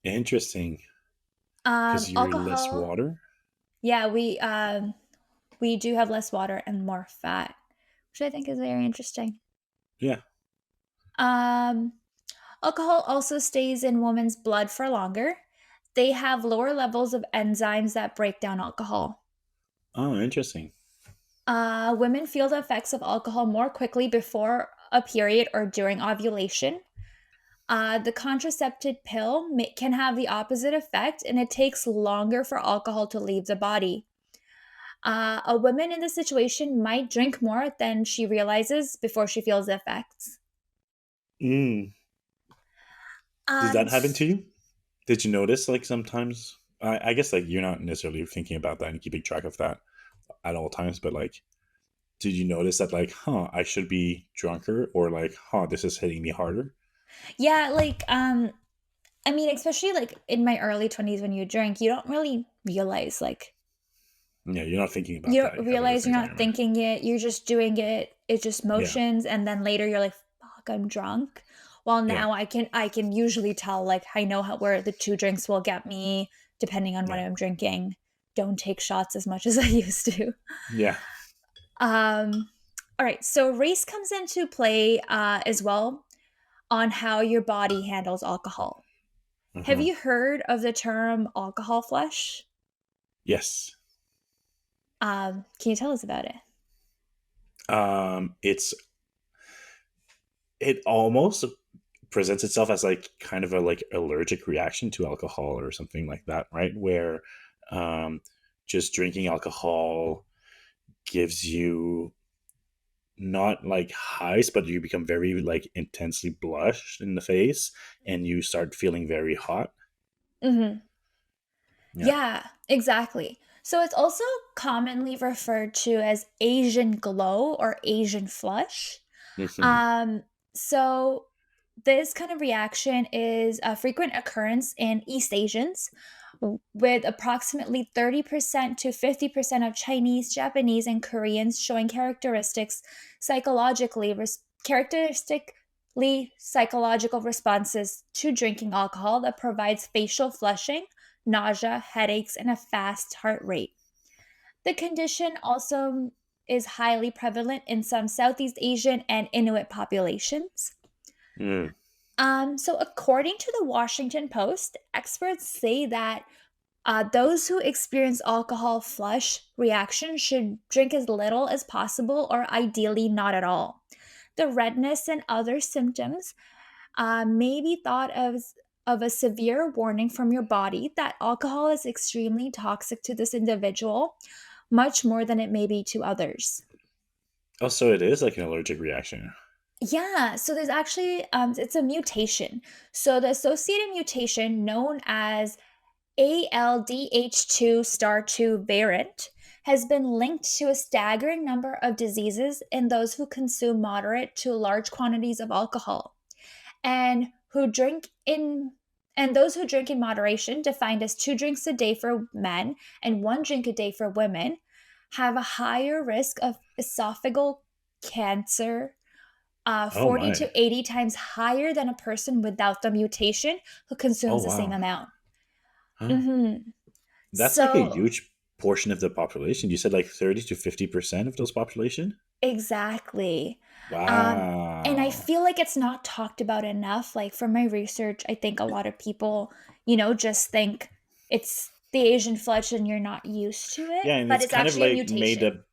Interesting. Because you're less Alcohol, water? yeah, we do have less water and more fat, which I think is very interesting. Yeah. Um, Alcohol also stays in women's blood for longer. They have lower levels of enzymes that break down alcohol. Oh, interesting. Women feel the effects of alcohol more quickly before a period or during ovulation. The contraceptive pill can have the opposite effect, and it takes longer for alcohol to leave the body. A woman in this situation might drink more than she realizes before she feels the effects. Mm. Does Um, that happen to you? Did you notice like sometimes? I guess like you're not necessarily thinking about that and keeping track of that at all times, but like, did you notice that like, I should be drunker, or like, this is hitting me harder? yeah, like, I mean, especially like in my early 20s when you drink, you don't really realize like Yeah, you're not thinking you about that. don't You have other realize you're things on not your mind. thinking it, you're just doing it. It's just Yeah, motions, and then later you're like, "Fuck, I'm drunk." Well, yeah, now I can usually tell, like, I know how where the 2 drinks will get me depending on what yeah, I'm drinking. Don't take shots as much as I used to. yeah. Um, alright, so race comes into play, as well on how your body handles alcohol. Have Hmm. you heard of the term alcohol flush? Yes. Can you tell us about it? It's it almost presents itself as like kind of a like allergic reaction to alcohol or something like that, right? Where um, just drinking alcohol gives you not like highs, but you become very like intensely blushed in the face, and you start feeling very hot. Mhm. Yeah. Yeah, exactly. So it's also commonly referred to as Asian glow or Asian flush. Hmm. Um, so this kind of reaction is a frequent occurrence in East Asians, with approximately 30% to 50% of Chinese, Japanese, and Koreans showing characteristically psychological responses to drinking alcohol that provides facial flushing, nausea, headaches, and a fast heart rate. The condition also is highly prevalent in some Southeast Asian and Inuit populations. Mm. So, according to the Washington Post, experts say that those who experience alcohol flush reaction should drink as little as possible or ideally not at all. The redness and other symptoms may be thought of a severe warning from your body that alcohol is extremely toxic to this individual, much more than it may be to others. Oh, so it is like an allergic reaction. Yeah, so there's actually it's a mutation. So the associated mutation known as ALDH2 star 2 variant has been linked to a staggering number of diseases in those who consume moderate to large quantities of alcohol, and who drink in and those who drink in moderation, defined as 2 drinks a day for men and 1 drink a day for women, have a higher risk of esophageal cancer, Oh 40 my. to 80 times higher than a person without the mutation who Oh consumes the same wow. amount. Huh. Mhm. That's like a So huge portion of the population. You said like 30 to 50% of those population? exactly. Um, and I Wow. feel like it's not talked about enough. Like from my research, I think a lot of people, just think it's the Asian flush and you're not used to it, Yeah, and but it's it's kind of actually a like made mutation. a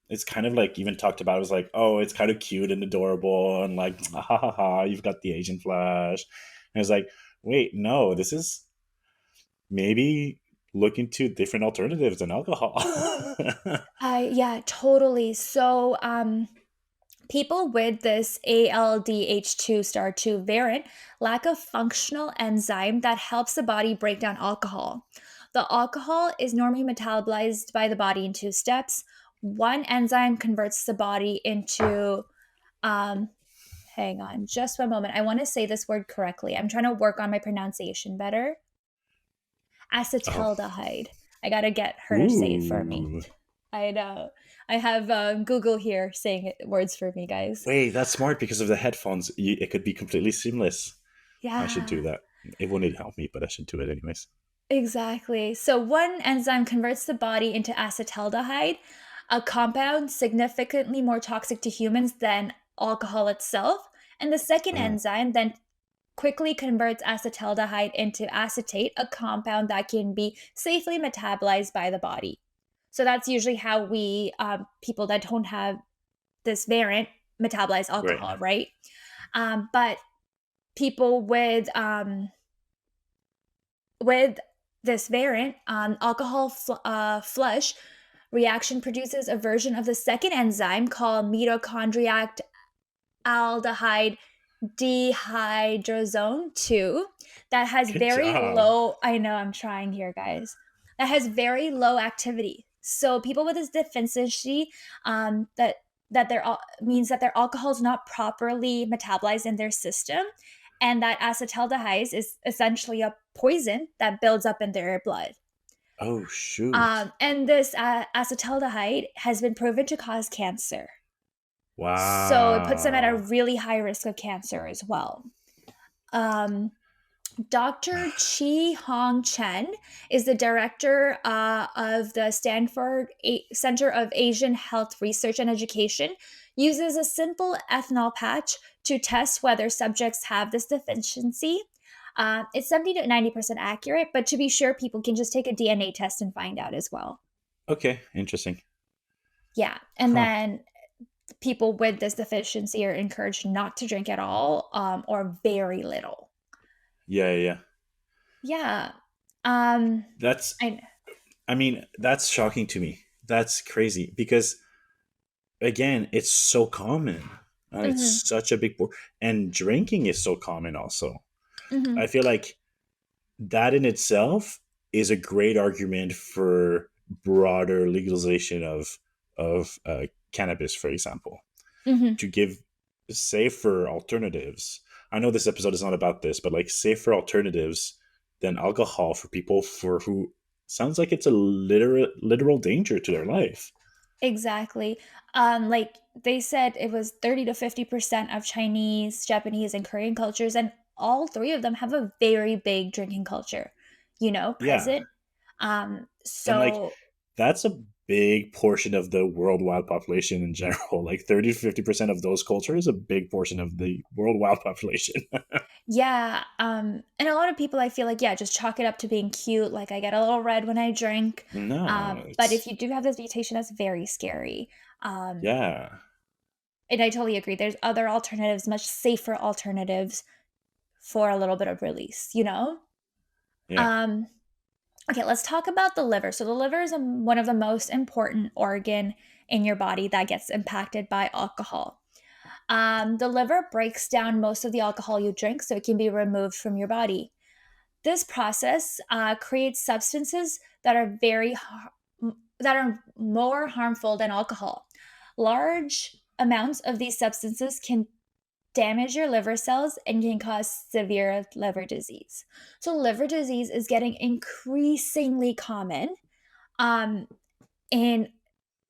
it's kind of like even talked about as like, oh, it's kind of cute and adorable and like ha ha ha, you've got the Asian flash. And it's like, wait, no, this is maybe look into different alternatives than alcohol. Yeah, totally. So, people with this ALDH2 star 2 variant lack a functional enzyme that helps the body break down alcohol. The alcohol is normally metabolized by the body in 2 steps. One enzyme converts the body into, um, hang on just one moment. I want to say this word correctly. I'm trying to work on my pronunciation better. Oh. Acetaldehyde. I got to get her to say it for me. Ooh. I know. I have Google here saying words for me, guys. Wait, that's smart because of the headphones. It could be completely seamless. I should do Yeah, that. It wouldn't help me, but I should do it anyways. exactly. So one enzyme converts the body into acetaldehyde, a compound significantly more toxic to humans than alcohol itself. And the second Uh, enzyme then quickly converts acetaldehyde into acetate, a compound that can be safely metabolized by the body. So that's usually how we, people that don't have this variant, metabolize right. alcohol, right? But people with this variant, alcohol flush reaction produces a version of the second enzyme called mitochondrial aldehyde dehydrazone 2 that has Good very job. low, I know I'm trying here, guys, that has very low activity. So people with this deficiency, that means that their alcohol is not properly metabolized in their system, and that acetaldehyde is essentially a poison that builds up in their blood. Oh shoot. And this acetaldehyde has been proven to cause cancer. So it puts them at a Wow. really high risk of cancer as well. Um, Dr. Chi Hong Chen is the director of the Stanford Center of Asian Health Research and Education. Uses a simple ethanol patch to test whether subjects have this deficiency. It's 70 to 90% accurate, but to be sure, people can just take a DNA test and find out as well. Okay, interesting. Yeah. And Huh. then people with this deficiency are encouraged not to drink at all, or very little. Yeah, yeah, yeah. Yeah. Um, That's I I mean, that's shocking to me. That's crazy because again, it's so common. And it's mhm, such a big and drinking is so common also. I mhm, feel like that in itself is a great argument for broader legalization of cannabis, for example, mhm. to give safer alternatives. I know this episode is not about this, but like safer alternatives than alcohol for people for who sounds like it's a literal danger to their life. Exactly. Like they said it was 30 to 50% of Chinese, Japanese, and Korean cultures, and all three of them have a very big drinking culture, Yeah, present. and like So that's a big portion of the worldwide population in general. Like 30 to 50% of those cultures is a big portion of the worldwide population. yeah, and a lot of people I feel like, yeah, just chalk it up to being cute. Like I get a little red when I drink. No, But if it's you do have this mutation, that's very scary. Um, yeah, and I totally agree. There's other alternatives, much safer alternatives for a little bit of release. yeah. Um, okay, let's talk about the liver. So the liver is one of the most important organ in your body that gets impacted by alcohol. The liver breaks down most of the alcohol you drink so it can be removed from your body. This process creates substances that are that are more harmful than alcohol. Large amounts of these substances can damage your liver cells and can cause severe liver disease. So liver disease is getting increasingly common. Um, in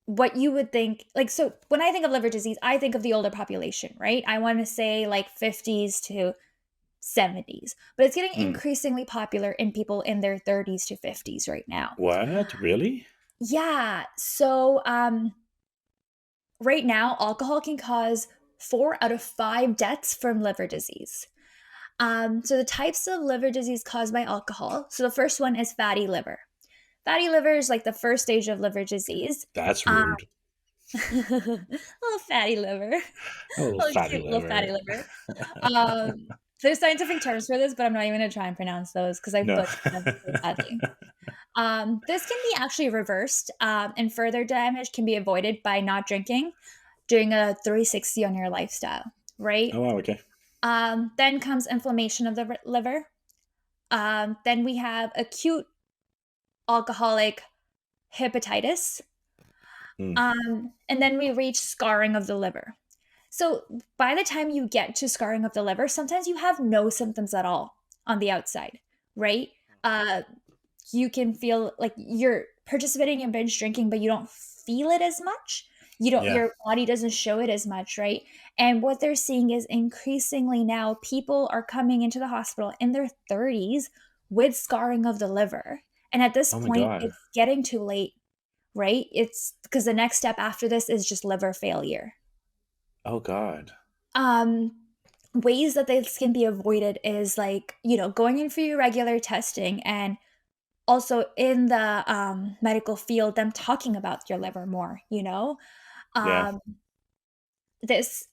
what you would think, like, so when I think of liver disease, I think of the older population, right? I want to say like 50s to 70s, but it's getting Hmm. increasingly popular in people in their 30s to 50s right now. What really? Yeah. So, right now, alcohol can cause 4 out of 5 deaths from liver disease. So, the types of liver disease caused by alcohol. So, the first one is fatty liver. Fatty liver is like the first stage of liver disease. That's Um, rude. little fatty liver, A little little fatty cute little fatty liver. liver. There's scientific terms for this, but I'm not even gonna try and pronounce those because I No. butchered them so badly. This can be actually reversed, and further damage can be avoided by not drinking, doing a 360 on your lifestyle, right? Oh wow. Okay. Then comes inflammation of the liver. Then we have acute alcoholic hepatitis. Hmm. And then we reach scarring of the liver. So by the time you get to scarring of the liver, sometimes you have no symptoms at all on the outside, right? Uh, you can feel like you're participating in binge drinking, but you don't feel it as much. Yeah. Your body doesn't show it as much, right? And what they're seeing is increasingly now people are coming into the hospital in their 30s with scarring of the liver. And at this Oh my point, god. it's getting too late, right? It's because the next step after this is just liver failure. Oh god. Um, Ways that this can be avoided is like, going in for your regular testing, and also in the medical field, them talking about your liver more. Yeah. Um, this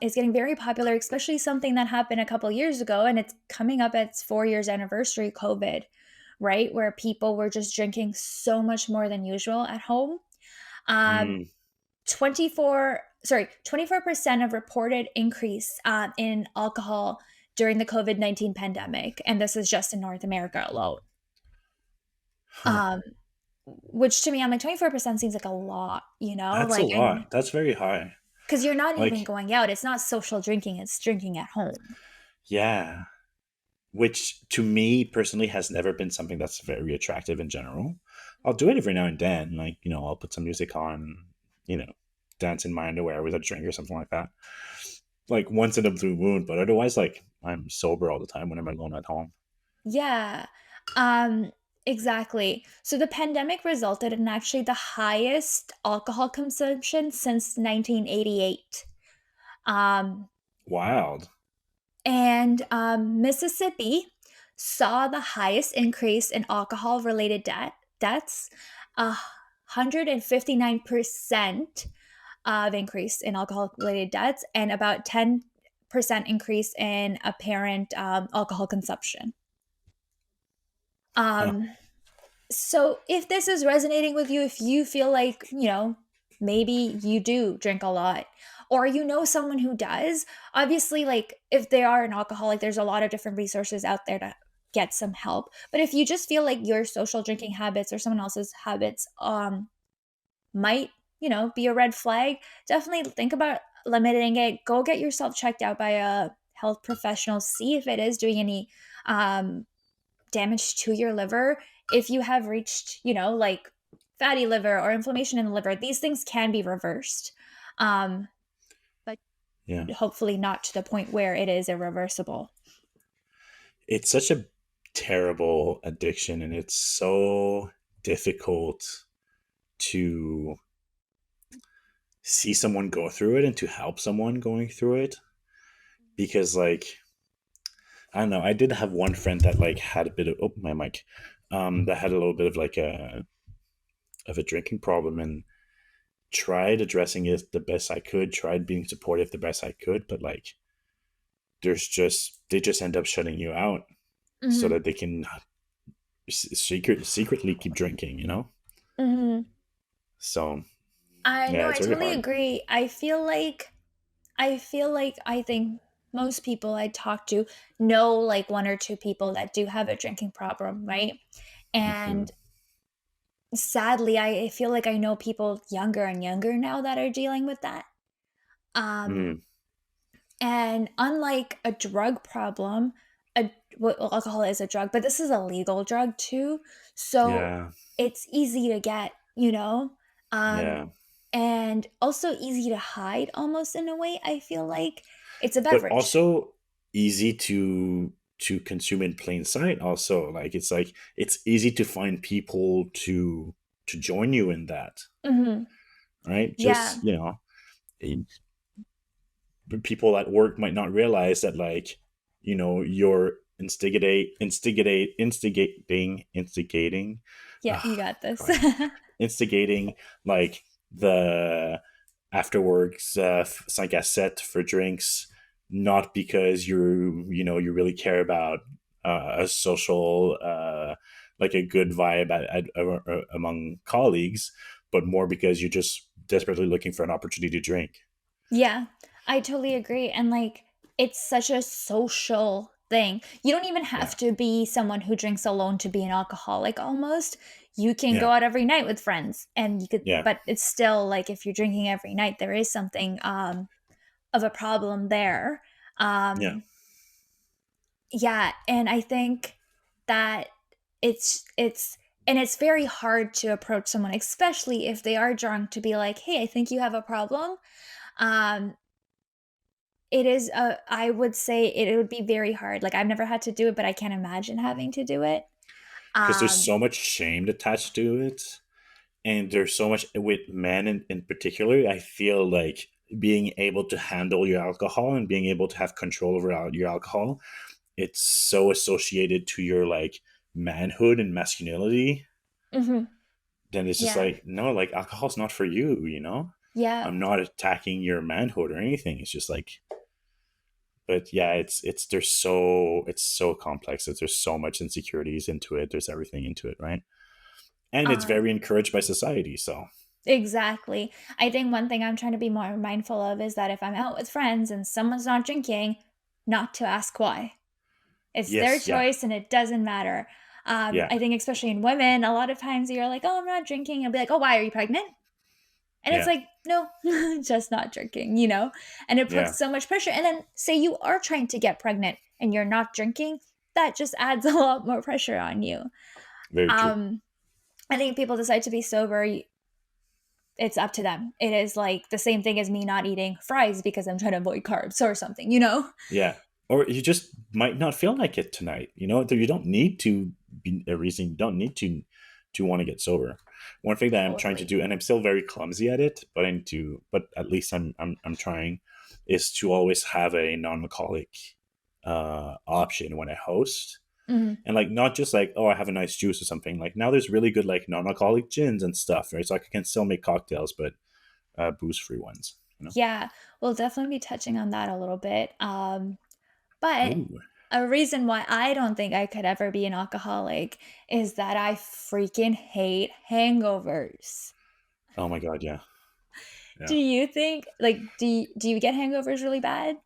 is getting very popular, especially something that happened a couple years ago, and it's coming up at its 4 years anniversary, COVID, right? Where people were just drinking so much more than usual at home. Um, Mm, 24% of reported increase in alcohol during the COVID-19 pandemic. And this is just in North America alone. huh. Um, which to me, I'm like, 24% seems like a lot, That's a like, and lot. That's very high. because you're not even Like, going out, it's not social drinking, it's drinking at home. yeah. Which to me personally has never been something that's very attractive in general. I'll do it every now and then. Like, I'll put some music on, you know, dance in my underwear with a drink or something like that. Like once in a blue moon, but otherwise, like, I'm sober all the time when I'm alone at home. Yeah. Um, exactly. So the pandemic resulted in actually the highest alcohol consumption since 1988. Um, Wild. and Mississippi saw the highest increase in alcohol related deaths, 159% of increase in alcohol related deaths, and about 10% increase in apparent alcohol consumption. Huh. Um, So, if this is resonating with you, if you feel like, maybe you do drink a lot, or someone who does, obviously, like if they are an alcoholic, there's a lot of different resources out there to get some help. But if you just feel like your social drinking habits or someone else's habits might, be a red flag, definitely think about limiting it. Go get yourself checked out by a health professional, see if it is doing any um damage to your liver. If you have reached, like fatty liver or inflammation in the liver, these things can be reversed. But Yeah. hopefully not to the point where it is irreversible. It's such a terrible addiction, and it's so difficult to see someone go through it and to help someone going through it because, like, I don't know. I did have one friend that like had a bit of my mic, that had a little bit of like a drinking problem, and tried addressing it the best I could. Tried being supportive the best I could, but like, they just end up shutting you out so Hmm. that they can secretly keep drinking. Hmm. So I know, yeah, I it's very totally hard. agree. I think most people I talk to know like one or two people that do have a drinking problem, right? Hmm. And sadly, I feel like I know people younger and younger now that are dealing with that. Um, Mm, And unlike a drug problem, well, alcohol is a drug, but this is a legal drug too. So yeah, it's easy to get, um, yeah. and also easy to hide almost in a way. I feel like it's a But beverage. also easy to consume in plain sight. Also, like it's easy to find people to join you in that, Hmm. right? Yeah. Just eh, people at work might not realize that, like, you're instigating Yeah, oh you got this. god instigating, like, the afterwards, like I said, for drinks, not because you really care about a social, like a good vibe among colleagues, but more because you're just desperately looking for an opportunity to drink. Yeah, I totally agree. And like, it's such a social thing. You don't even Yeah, have to be someone who drinks alone to be an alcoholic almost. You can yeah, go out every night with friends and you could, yeah, but it's still like if you're drinking every night, there is something of a problem there. yeah. Um yeah, and I think that it's and it's very hard to approach someone, especially if they are drunk, to be like, "Hey, I think you have a problem." Um It is, I would say it would be very hard, like, I've never had to do it, but I can't imagine having to do it. Because there's Um so much shame attached to it, and there's so much with men in particular. I feel like being able to handle your alcohol and being able to have control over your alcohol, it's so associated to your, like, manhood and masculinity. Mhm. Then it's just Yeah. like, no, like, alcohol's not for you. Yeah. I'm not attacking your manhood or anything. It's just like, but yeah, it's there's so it's so complex. There's so much insecurities into it. There's everything into it, right? And it's Uh, very encouraged by society. So exactly. I think one thing I'm trying to be more mindful of is that if I'm out with friends and someone's not drinking, not to ask why. It's their yes, yeah, choice and it doesn't matter. yeah, I think especially in women, a lot of times you're like, "Oh, I'm not drinking." I'll be like, "Oh, why? Are you pregnant?" And it's yeah, like, "No, just not drinking," you know? And it yeah. puts so much pressure. And then say you are trying to get pregnant and you're not drinking, that just adds a lot more pressure on you. Very true. Um, I think if people decide to be sober, it's up to them. It is like the same thing as me not eating fries because I'm trying to avoid carbs or something, you know? Yeah. Or you just might not feel like it tonight. You know, you don't need to be a reason. You don't need to want to get sober. One thing that I'm trying to Totally. do, and I'm still very clumsy at it, but but at least I'm trying, is to always have a non-alcoholic option when I host. Mhm. And like not just like, oh, I have a nice juice or something. Like now there's really good like non-alcoholic gins and stuff, right? So I can still make cocktails, but booze-free ones, you know? Yeah, we'll definitely be touching on that a little bit. But Ooh. a reason why I don't think I could ever be an alcoholic is that I freaking hate hangovers. Oh my God, yeah. Do Yeah. you think like do you get hangovers really bad?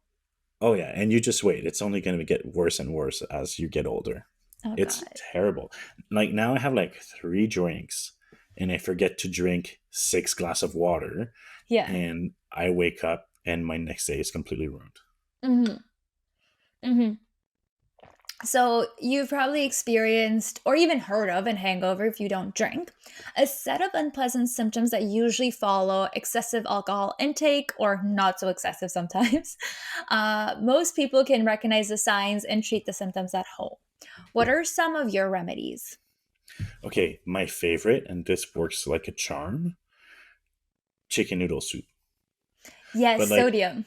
Oh yeah, and you just wait. It's only going to get worse and worse as you get older. Oh It's god. terrible. Like now I have like 3 drinks and I forget to drink 6 glass of water Yeah. and I wake up and my next day is completely ruined. Mhm. Mhm. So, you've probably experienced or even heard of a hangover if you don't drink, a set of unpleasant symptoms that usually follow excessive alcohol intake or not so excessive sometimes. Most people can recognize the signs and treat the symptoms at home. What are some of your remedies? Okay, my favorite, and this works like a charm, chicken noodle soup. Yes, But like sodium.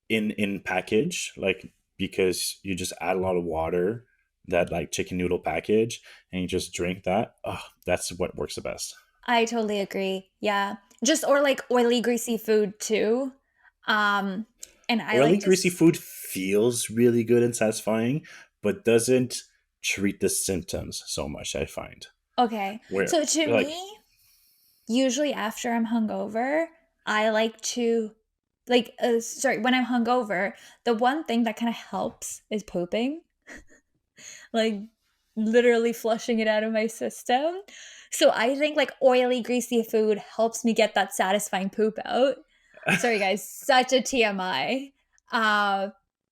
in package, like because you just add a lot of water, that like chicken noodle package, and you just drink that. Oh, that's what works the best. I totally agree. Yeah. Just or like oily, greasy food too. Um, and I Oily, like to greasy food feels really good and satisfying, but doesn't treat the symptoms so much, I find. okay. Where, So to like, me, usually after I'm hungover, I like to sorry, when I'm hungover, the one thing that kind of helps is pooping, like literally flushing it out of my system. So I think like oily, greasy food helps me get that satisfying poop out. Sorry guys, such a TMI. Uh,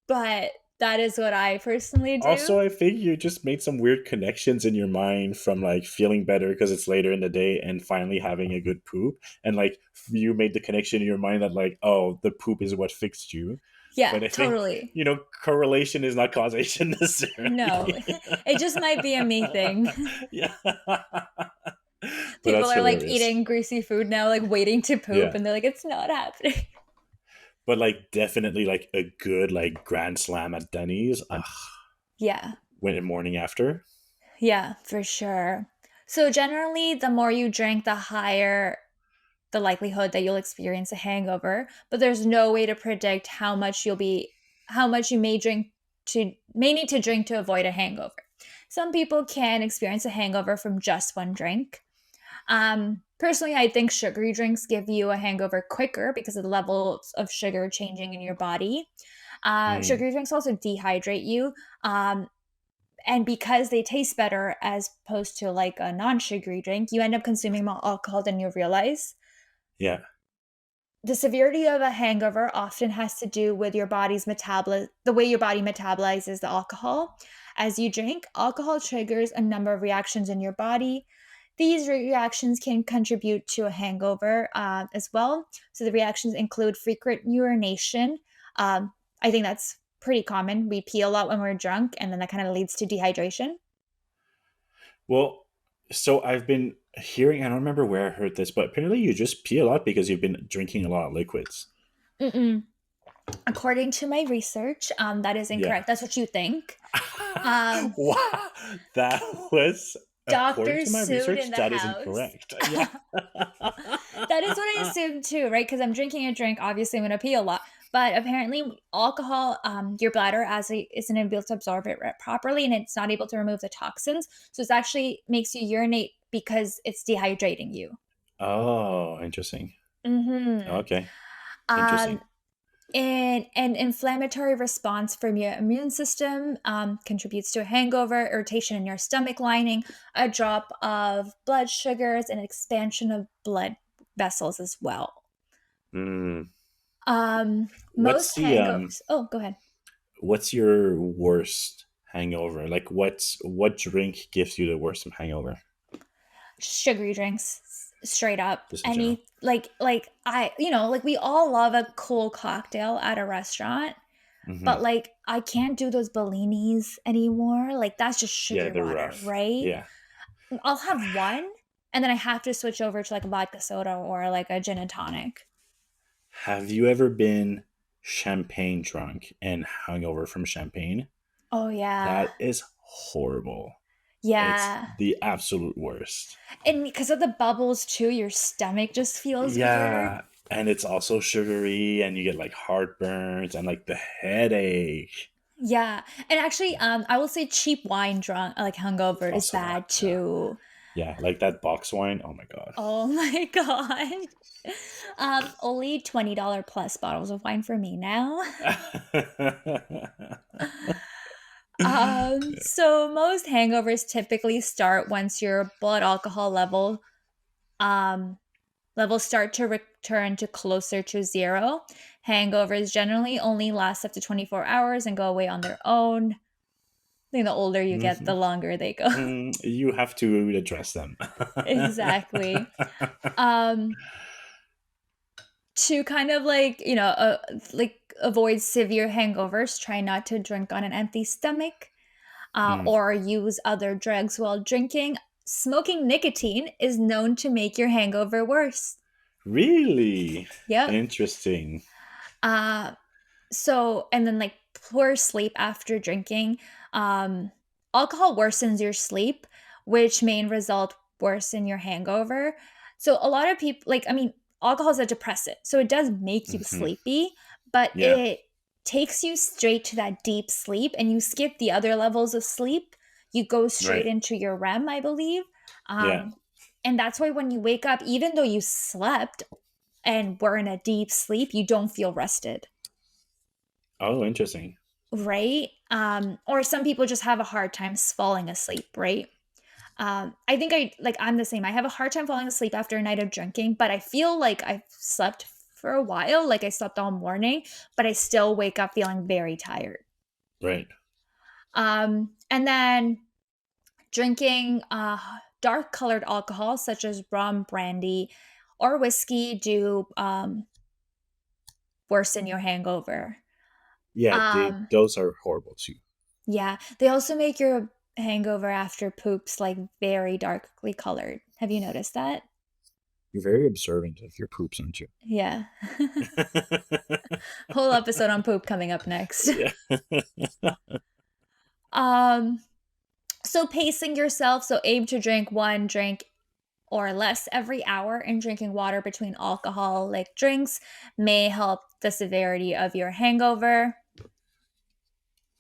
but that is what I personally do. also, I think you just made some weird connections in your mind from like feeling better because it's later in the day and finally having a good poop. And like you made the connection in your mind that, like, oh, the poop is what fixed you. Yeah, But I think, totally. correlation is not causation No, necessarily. it just might be a me thing. Yeah. But People that's are like hilarious. eating greasy food now, like waiting to poop, Yeah. and they're like, it's not happening. But like definitely like a good like grand slam at Denny's. Ugh, Yeah, when the morning after. yeah, for sure. So, generally, the more you drink, the higher the likelihood that you'll experience a hangover, but there's no way to predict how much you may need to drink to avoid a hangover. Some people can experience a hangover from just one drink. Personally, I think sugary drinks give you a hangover quicker because of the levels of sugar changing in your body. Mm, Sugary drinks also dehydrate you. And because they taste better as opposed to like a non sugary drink, you end up consuming more alcohol than you realize. yeah. The severity of a hangover often has to do with the way your body metabolizes the alcohol. As you drink, alcohol triggers a number of reactions in your body. These reactions can contribute to a hangover as well. So the reactions include frequent urination. I think that's pretty common. We pee a lot when we're drunk, and then that kind of leads to dehydration. Well, so I've been hearing, I don't remember where I heard this, but apparently you just pee a lot because you've been drinking a lot of liquids. Mm-mm. According to my research, that is Yeah. incorrect. That's what you think. Um, Wow. That was, according Doctor to my sued in research, the that is house. incorrect. Yeah. That is what I assumed too, right? Because I'm drinking a drink, obviously I'm gonna pee a lot. But apparently alcohol, your bladder isn't able to absorb it properly and it's not able to remove the toxins. So it's actually makes you urinate because it's dehydrating you. Oh, interesting. Mhm. Okay, Um, interesting. and an inflammatory response from your immune system contributes to a hangover, irritation in your stomach lining, a drop of blood sugars, and expansion of blood vessels as well. Mm. Most What's the hangovers. Oh, go ahead. what's your worst hangover? Like what drink gives you the worst hangover? Sugary drinks, straight up. Just in general. Any like I, like we all love a cool cocktail at a restaurant, but Hmm. like I can't do those bellinis anymore. Like that's just Yeah, sugar they're water, rough. right? Yeah. I'll have one and then I have to switch over to like a vodka soda or like a gin and tonic. Have you ever been champagne drunk and hungover from champagne? Oh yeah. That is horrible. It's Yeah. the absolute worst. And because of the bubbles too, your stomach just feels weird. Yeah, and it's also sugary, and you get like heartburns and like the headache. Yeah. And actually, I will say cheap wine drunk like hungover is Also that, bad yeah, too. yeah, like that box wine. Oh my god. Oh my god. Only $20 plus bottles of wine for me now. So most hangovers typically start once your blood alcohol um levels start to return to closer to zero. Hangovers generally only last up to 24 hours and go away on their own. I think the older you get, the Mhm. longer they go. You have to address them. Exactly. Um to kind of like avoid severe hangovers, try not to drink on an empty stomach, Mm, or use other drugs while drinking. Smoking nicotine is known to make your hangover worse. really Yep. interesting. Uh, and then like poor sleep after drinking. Um, Alcohol worsens your sleep, which may result worse in your hangover. So a lot of people I mean, alcohol is a depressant, so it does make you Hmm. sleepy, but Yeah, it takes you straight to that deep sleep, and you skip the other levels of sleep. You go straight right. into your REM, I believe. Yeah. Um, and that's why when you wake up, even though you slept and were in a deep sleep, you don't feel rested. Oh, interesting. Right? Or some people just have a hard time falling asleep, right? I think I'm the same. I have a hard time falling asleep after a night of drinking, but I feel like I've slept for a while, like I slept all morning, but I still wake up feeling very tired. Right. And then drinking dark colored alcohol such as rum, brandy, or whiskey do worsen your hangover. Yeah, Um, those are horrible too. Yeah, they also make your hangover after poops, like, very darkly colored. Have you noticed that? You're very observant of your poops, aren't you? Yeah. Whole episode on poop coming up next. Yeah. Um, so pacing yourself, so aim to drink 1 drink or less every hour, and drinking water between alcoholic drinks may help the severity of your hangover.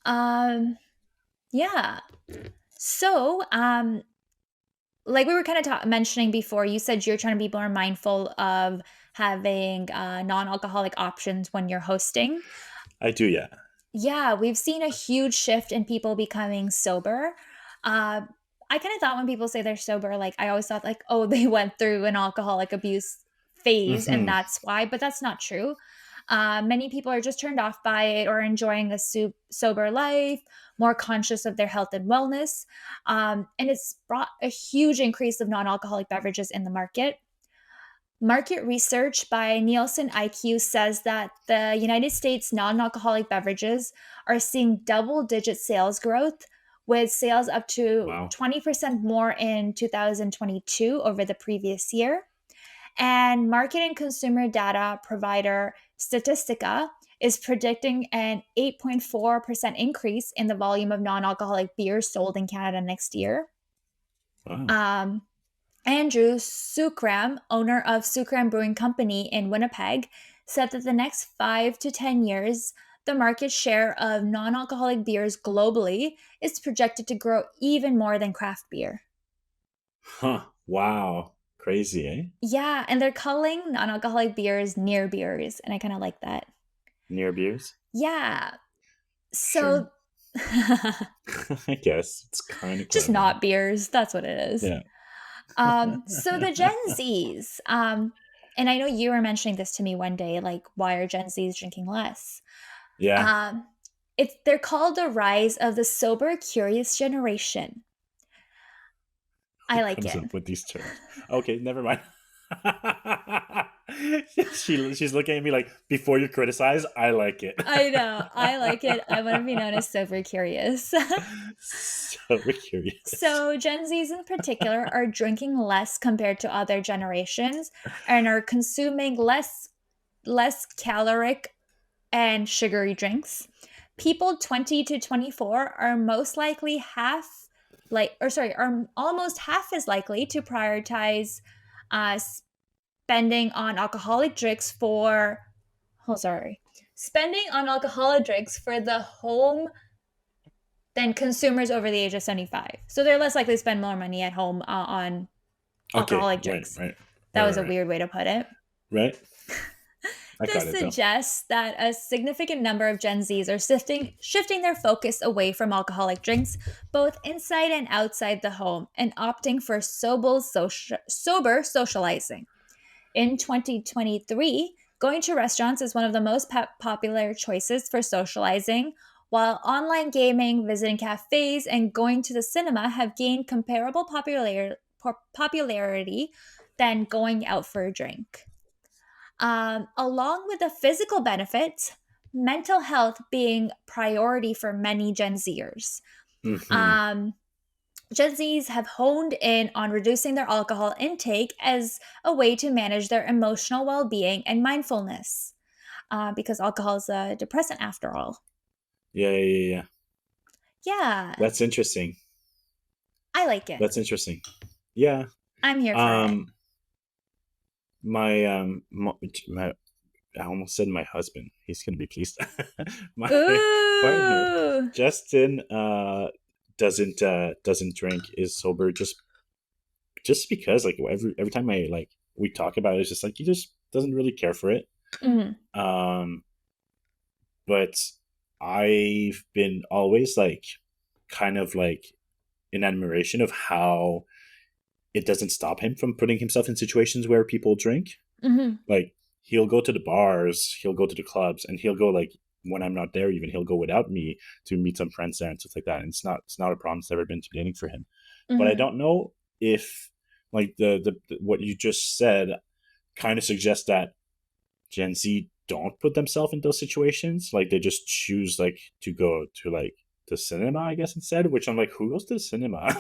Um, yeah. So, like we were kind of mentioning before, you said you're trying to be more mindful of having non-alcoholic options when you're hosting. I do, yeah. Yeah, we've seen a huge shift in people becoming sober. uh, I kind of thought when people say they're sober, like I always thought like, oh, they went through an alcoholic abuse phase and Hmm. that's why, but that's not true. Many people are just turned off by it or enjoying a sober life, more conscious of their health and wellness. And it's brought a huge increase of non alcoholic beverages in the market. Market research by Nielsen IQ says that the United States non alcoholic beverages are seeing double digit sales growth, with sales up to Wow. 20% more in 2022 over the previous year. And market and consumer data provider Statistica is predicting an 8.4% increase in the volume of non alcoholic beers sold in Canada next year. Wow. Um, Andrew Sukram, owner of Sukram Brewing Company in Winnipeg, said that the next 5 to 10 years, the market share of non alcoholic beers globally is projected to grow even more than craft beer. Huh. Wow. Crazy, eh? Yeah, and they're calling non alcoholic beers near beers, and I kind of like that. Near beers? Yeah, Sure. so I guess it's kind of just clever. not beers, that's what it is. Yeah. So the Gen Zs, and I know you were mentioning this to me one day, like why are Gen Zs drinking less? Yeah. Um, they're called the rise of the sober, curious generation. Who I like comes it. up with these terms? Okay, never mind. She's looking at me like, before you criticize, I like it. I know. I like it. I want to be known as sober curious. So curious. So, Gen Zs in particular are drinking less compared to other generations and are consuming less caloric and sugary drinks. People 20 to 24 are most likely are almost half as likely to prioritize uh, spending on alcoholic drinks for, oh, sorry, spending on alcoholic drinks for the home than consumers over the age of 75. So they're less likely to spend more money at home on Okay, alcoholic right, drinks. right, That right, was right, a right. weird way to put it. Right? I This got it though. suggests that a significant number of Gen Zs are shifting their focus away from alcoholic drinks, both inside and outside the home, and opting for sober socializing. In 2023, going to restaurants is one of the most popular choices for socializing, while online gaming, visiting cafes, and going to the cinema have gained comparable popularity than going out for a drink. Along with the physical benefits, mental health being priority for many Gen Zers. Hmm. Um, Gen Zs have honed in on reducing their alcohol intake as a way to manage their emotional well being and mindfulness, because alcohol is a depressant after all. Yeah, yeah, yeah, yeah. Yeah, That's interesting. I like it. That's interesting. Yeah. I'm here for it. Um, my I almost said my husband. He's gonna be pleased. My partner, Ooh. Justin, doesn't drink, is sober just because like every time I like we talk about it, it's just like he just doesn't really care for it. Mhm. Um, but I've been always like kind of like in admiration of how it doesn't stop him from putting himself in situations where people drink. Mhm. Like he'll go to the bars, he'll go to the clubs, and he'll go like when I'm not there. Even he'll go without me to meet some friends there and stuff like that. And it's not a problem. It's never been too dating for him. But I Mhm. don't know if like the what you just said kind of suggests that Gen Z don't put themselves in those situations. Like they just choose like to go to like the cinema, I guess, instead. Which I'm like, who goes to the cinema?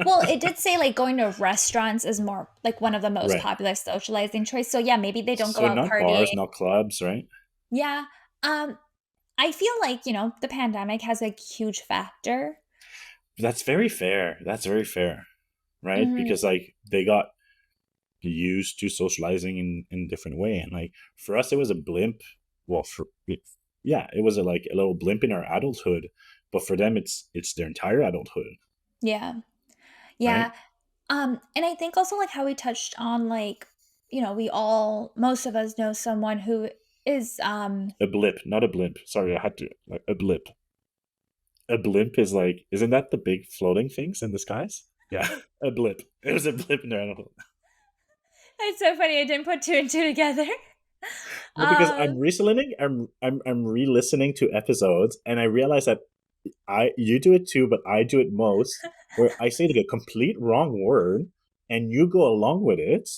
Well, it did say like going to restaurants is more like one of the most Right. popular socializing choice. So yeah, maybe they don't go So out not partying. bars, not clubs, right? Yeah. Um, I feel like, the pandemic has a huge factor. That's very fair. That's very fair, right? Mhm. Because like they got used to socializing in a different way, and like for us, it was a blimp. Well, yeah, it was like a little blimp in our adulthood, but for them, it's their entire adulthood, Yeah. right? Yeah. And I think also like how we touched on like, most of us know someone who is A blip, not a blimp. Sorry, I had to like a blip. A blimp is like, isn't that the big floating things in the skies? Yeah, a blip. It was a blip in their adulthood. it's so funny, I didn't put two and two together. No, because I'm um re-listening, I'm re-listening to episodes, and I realize that I you do it too, but I do it most. Where I say like a complete wrong word, and you go along with it,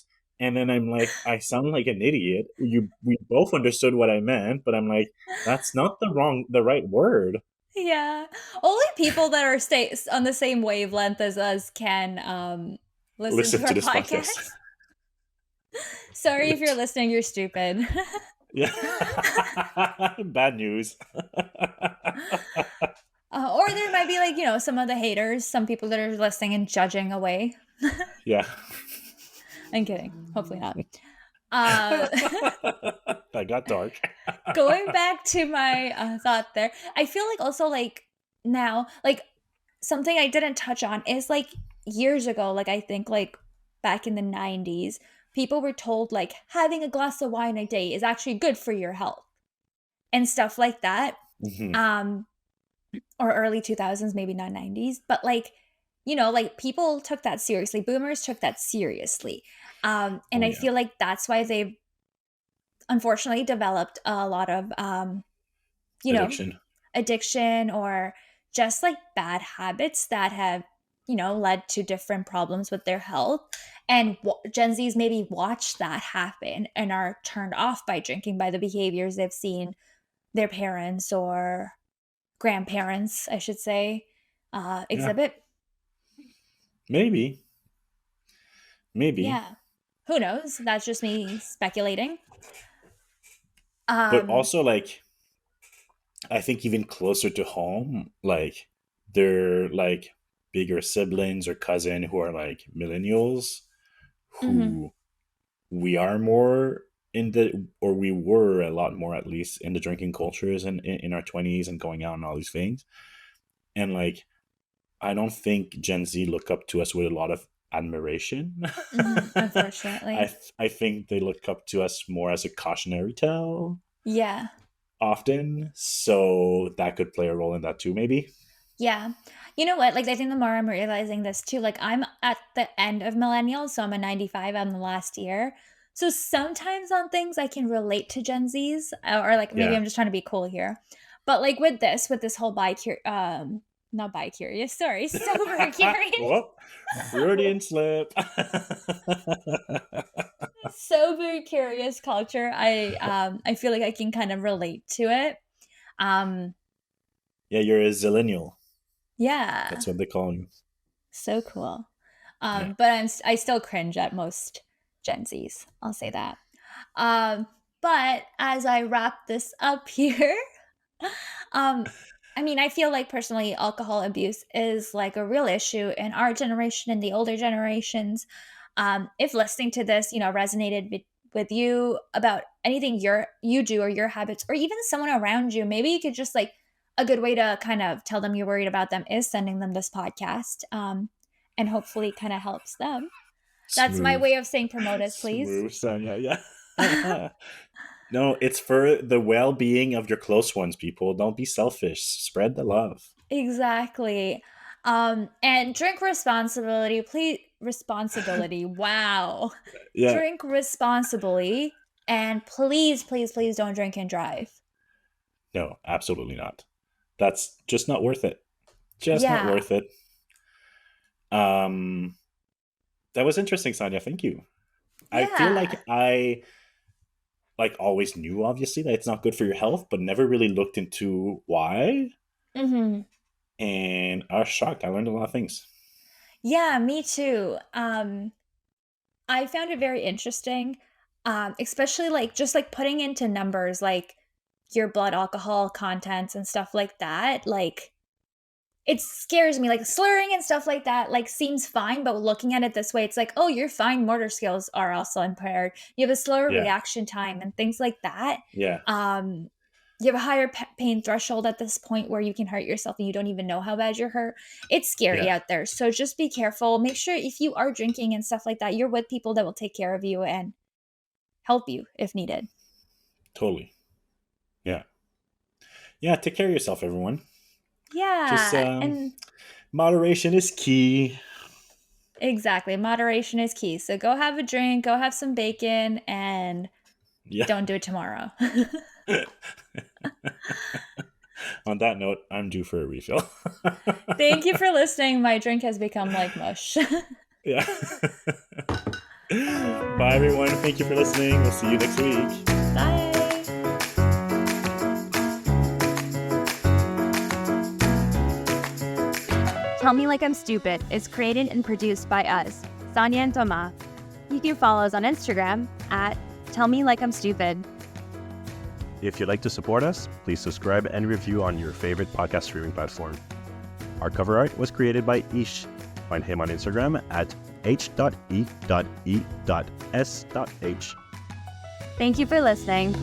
and then I'm like, I sound like an idiot. We both understood what I meant, but I'm like, that's not the right word. yeah. Only people that are stay on the same wavelength as us can listen to Listen our to this podcast. podcast. Sorry if you're listening, you're stupid. Yeah, bad news. Or there might be like, some of the haters, some people that are listening and judging away. Yeah. I'm kidding. Hopefully not. Uh, That got dark. Going back to my thought there, I feel like also like now, like something I didn't touch on is like years ago, like I think like back in the 90s, people were told like having a glass of wine a day is actually good for your health and stuff like that. Hmm. Um, or early 2000s, maybe not 90s, but like, like people took that seriously. Boomers took that seriously. And Oh I yeah. feel like that's why they've unfortunately developed a lot of, you know, Addiction. addiction or just like bad habits that have, led to different problems with their health. And Gen Zs maybe watch that happen and are turned off by drinking by the behaviors they've seen their parents or grandparents, I should say, Yeah. exhibit. Maybe. Maybe. Yeah. Who knows? That's just me speculating. But Um, also, like, I think even closer to home, like, they're like bigger siblings or cousin who are like millennials mhm, who we are more in the, or we were a lot more at least in the drinking cultures and in our 20s and going out and all these things. And like, I don't think Gen Z look up to us with a lot of admiration. unfortunately. I think they look up to us more as a cautionary tale Yeah. often. So that could play a role in that too, maybe. Yeah. You know what? Like, I think the more I'm realizing this too, like, I'm at the end of millennials, so I'm a 95, I'm the last year. So sometimes on things I can relate to Gen Zs, or like maybe Yeah. I'm just trying to be cool here. But like with this whole not bi curious, sorry, sober curious, Whoop. Freudian slip. sober curious culture, I feel like I can kind of relate to it. Um, Yeah, you're a zillennial. yeah. That's what they call you. So cool. Yeah. But I still cringe at most Gen Zs. I'll say that. Um, but as I wrap this up here, um, I mean, I feel like personally, alcohol abuse is like a real issue in our generation and the older generations. If listening to this, resonated with you about anything you do or your habits, or even someone around you, maybe you could just like a good way to kind of tell them you're worried about them is sending them this podcast, and hopefully kind of helps them. That's my Smooth. way of saying promote us, please. Smooth, Sonia. Yeah. No, it's for the well being of your close ones, people. Don't be selfish. Spread the love. Exactly. And drink responsibility, please. Responsibility. Wow. Yeah. Drink responsibly. And please, please, please don't drink and drive. No, absolutely not. That's just not worth it. Just not Yeah. worth it. Um, that was interesting, Sonia. Thank you. I feel Yeah. like I like always knew obviously that it's not good for your health, but never really looked into why. Hmm. And I was shocked. I learned a lot of things. Yeah, me too. I found it very interesting. Especially like just like putting into numbers like your blood alcohol contents and stuff like that. Like it scares me, like, slurring and stuff like that, like, seems fine, but looking at it this way, it's like, "Oh, your fine motor skills are also impaired. You have a slower Yeah. reaction time," and things like that. Yeah. Um, you have a higher pain threshold at this point where you can hurt yourself and you don't even know how bad you're hurt. It's scary Yeah. out there, so just be careful. Make sure if you are drinking and stuff like that, you're with people that will take care of you and help you if needed. Totally. Yeah. Yeah. Take care of yourself, everyone. Just Yeah, and moderation is key. exactly, moderation is key. So go have a drink, go have some bacon, and Yeah. don't do it tomorrow. On that note, I'm due for a refill. Thank you for listening. My drink has become like mush. Yeah. Bye, everyone. Thank you for listening. We'll see you next week. Bye. Tell Me Like I'm Stupid is created and produced by us, Saniya and Thomas. You can follow us on Instagram at Tell Me Like I'm Stupid. If you'd like to support us, please subscribe and review on your favorite podcast streaming platform. Our cover art was created by Ish. Find him on Instagram at H.E.E.S.H. Thank you for listening.